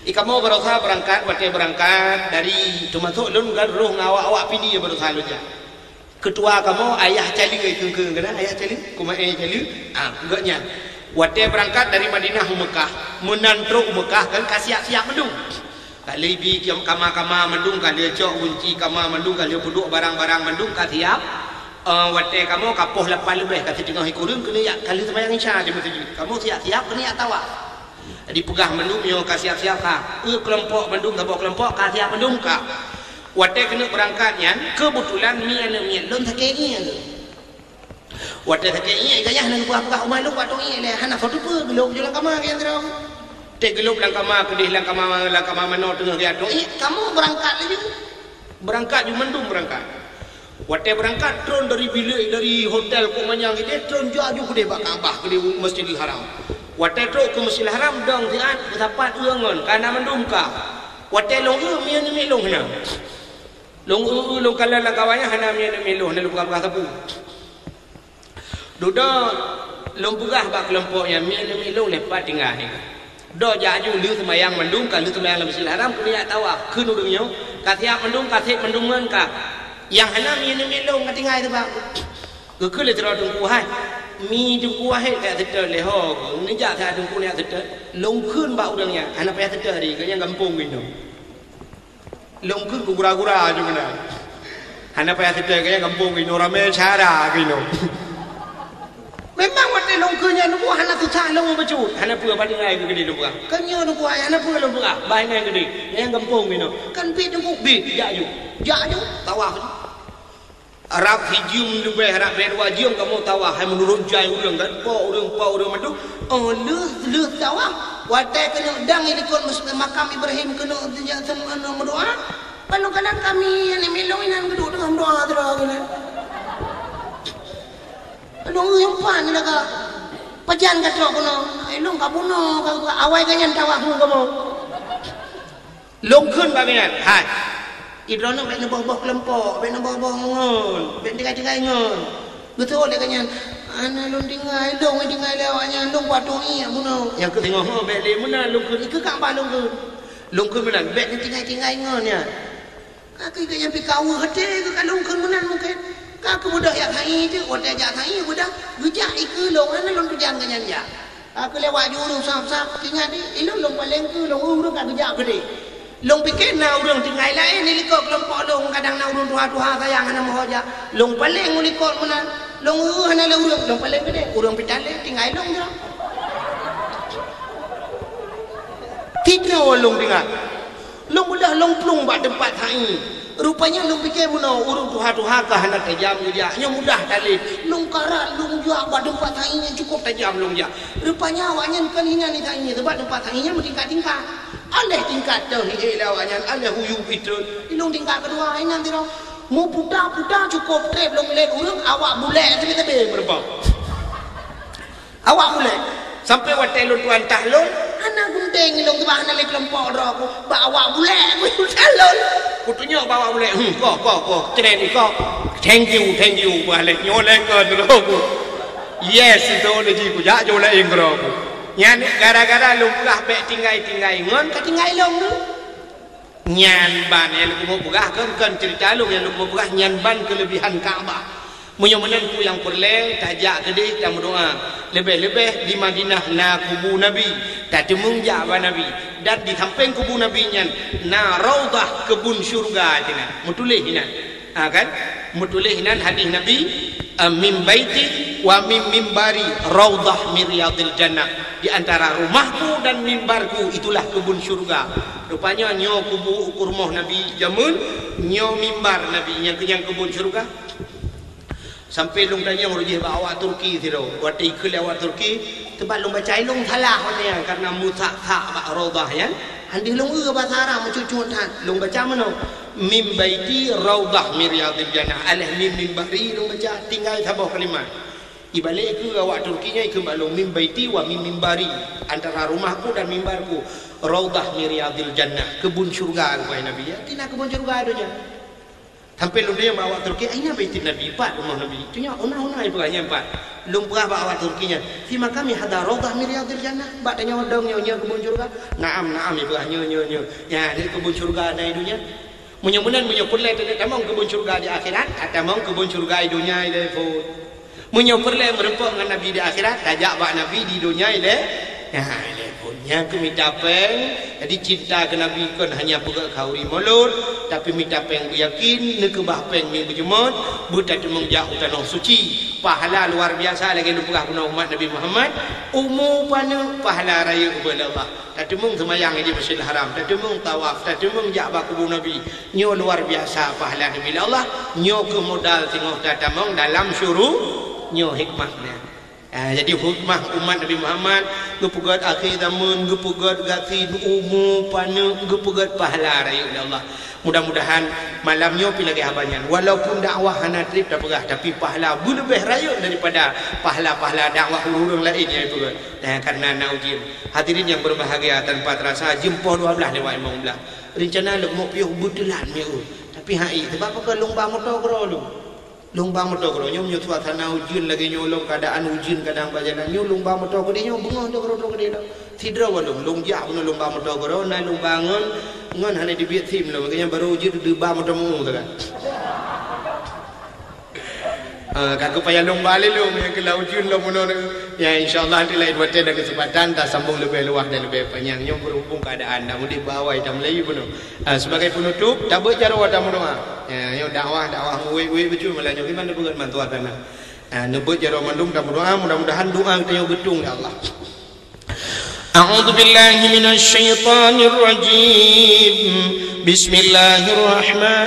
Ikamu baru saya berangkat dari termasuk lun kan roh ngawak pini baru saya lu ketua kamu ayah cali keng kan ayah cali kuma cali enggaknya wadah berangkat dari Madinah ke Mekah menantro Mekah kan siap mendung kali bi kama mendung kali cok kunci kama mendung kali puduk barang-barang mendung ka siap wadah kamu kapoh 8 lebih kasi tengah hikurung kena kali sembahyang isya di masjid kamu siap kena tawaf dipegah mendung yo kasih siap ka kelompok mendung ka kelompok ka siap mendung ka wadah kena berangkatnya kebetulan mian lon takei wadah takei gayah nan buah umai lu wadah le hana foto pe gelok julang kama kian terong te gelok lang kama kedih lang kama mano tengah dia dong kamu berangkat lagi berangkat ju mendung berangkat wadah berangkat drone dari bilik dari hotel kok manyang ide drone jauh gede bak Kaabah gede Masjidil Haram wadah truk ke Masjidil Haram dong tian bersapat uangon karena mendungka wadah long mian long hana long kala la kawannya hana mian hana lu buka sapu duda long bugah bak kelompoknya mian long lepat tinggal ni do jaju lu semayang mendungka lu semayang Masjidil Haram kuliah tawaf kun urungnya kasiap mendung kasih mendungan ka yang hana mian long ngatingai tu bak ke le terau tungku hai mi tungku wahid tak setel leho ni jak tak tungku ni setel longkun ba udangnya anak payah setel di kanya kampung gitu longkun ku gura-gura je mana anak payah setel kanya kampung gitu rame cara gitu memang mati longkunnya nunggu anak susah long becut anak pura pada ngai ke gede lupa kanya nunggu anak pura lupa banyak gede yang kampung gitu kan pi nunggu bi jaju tawah Arab hijum lebih harap berwa jium kamu tawa hai menurut jai urang kan po urang madu oh leuh tawa wate kena dang ikut makam Ibrahim kena jangan berdoa panu kadang kami yang melong inan geduk dengan doa terus kan long yang pan laga pajan ka tro kono long ka buno ka awai kanyan tawa kamu long keun bagian hai Ibrahim nak boh-boh kelompok, nak boh-boh ngon, tinggal-tinggal ngon. Betul dia kanyan. Ana long tinggal lewatnya long patung ni amuno. Yang ke tengok bek le mana long ke ikut kat ba long ke. Long ke mana bek ni tinggal ngon ya. Kaki kanyan pi kau hete ke kat long ke mana mungkin. Kak budak ya khai tu, orang jak khai budak. Gejak ikut long ana long tujan kanyan ya. Aku lewat jurung sap-sap tinggal ni long paling ke long urung kat gejak gede. Long pikir na urang tinggal lain ni likok kelompok long kadang na urang tuha-tuha sayang ana mohoja long paling likok mana long ana la urang long paling gede urang pitale tinggal long je tidak long tinggal long mudah long plung bak tempat hai rupanya long pikir mana urang tuha-tuha ka hendak tajam dia nya mudah dalil long karat long juak bak tempat hai nya cukup tajam long ja rupanya awaknya kan hina ni hai sebab tempat hai nya bertingkat-tingkat alih tingkat dah ni lawaknya alih huyung itu ilung tingkat kedua ini nanti dong mau budak-budak cukup trip long lek urang awak bulek tebe-tebe berapa awak bulek sampai watai lu tuan tahlul anak gunting ilung tebak anak lek kelompok dah aku bak awak bulek aku tahlul aku tunjuk bawa bulek kok tren kok thank you balik nyolek ke aku yes itu lagi aku jak nyolek ingro aku nyan gara-gara lumrah bek tinggal ngon ka tinggal long tu nyan ban yang lu mau pegah kan cerita lu yang lu mau pegah nyan ban kelebihan Kaabah munyo menen ku yang perle tajak gede dan berdoa lebih-lebih di Madinah na kubu Nabi tak temung jaba Nabi dan di samping kubu Nabi nyan na raudhah kebun syurga dengan mutulih hinan kan mutulih hinan hadis Nabi min baiti wa min mimbari raudhah min riyadil jannah di antara rumahku dan mimbarku itulah kebun syurga rupanya nyo kubu kurmoh Nabi jamun nyo mimbar Nabi yang kebun syurga sampai long tanya urujih bawa Turki tiro buat ikut lewat Turki tempat long baca long salah katanya karena mutakha ba raudhah ya andi long ke bahasa Arab mencucuk tan long baca mana mim baiti raudhah min riyadil jannah alah mim mimbari long baca tinggal sabah kalimat ibalik ke awak Turkinya ikut balong mim baiti wa mim mimbari antara rumahku dan mimbarku raudhah min riyadil jannah kebun syurga kepada Nabi ya tina kebun syurga adunya sampai lu dia bawa Turki aina baitin Nabi empat rumah Nabi itu nya ona ibu hanya empat lum perah bawa Turkinya fi makami hada raudhah min riyadil jannah bak tanya odong nya kebun syurga naam ibu hanya ya di kebun syurga na idunya munyo-munan munyo perle tamang kebun syurga di akhirat atau kebun syurga di dunia ile fo munyo perle merempok dengan Nabi di akhirat tajak bak Nabi di dunia ile ya ile punya kami tapeng jadi cinta ke Nabi kan hanya pegak kauri mulut tapi minta peng yakin ne ke bah peng mi berjemut buta temung jauh tanah suci pahala luar biasa lagi lupa guna umat Nabi Muhammad umum pana pahala raya kepada Allah tak temung semayang di Masjidil Haram tak temung tawaf tak temung jabah kubur Nabi nyo luar biasa pahala Nabi Allah nyo ke modal tengok tatamong dalam syuruh nyo hikmahnya jadi hikmah umat Nabi Muhammad gepugat akhir zaman gepugat gatin umum pana gepugat pahala raya Allah mudah-mudahan malamnya pi lagi habanyan walaupun dakwah hana trip tak perah tapi pahala lebih raya daripada pahala-pahala dakwah orang lain yang itu karena naujin hadirin yang berbahagia tanpa terasa jempol 12 lewat 15 rencana lek mau piuh budelan meu tapi hai sebab apa lomba motor kro lu lomba motor kro nyom nyu suasana ujian lagi nyolong keadaan ujian kadang bajalan nyu lomba motor kro nyu bengah tu kro dia tidra walung longjak pun lomba motor kro na lomba ngon hanya di Vietnam lo makanya baru ujian di lomba motor mu tu kan Kaku payah lomba lelong yang ke laut jun lah puno. Ya insyaAllah nanti lain waktu ada kesempatan tak sambung lebih luas dan lebih panjang. Yang berhubung keadaan nak mudik bawa hitam Melayu puno. Sebagai penutup, tak bercara watamu doa. Yang dakwah uwe betul malahnya. Gimana bukan mantuan tanah. Nebut jaro mandum tamu doa. Mudah-mudahan doa kita yang betul ya Allah. A'udzu billahi minasy syaithanir rajim. Bismillahirrahmanirrahim.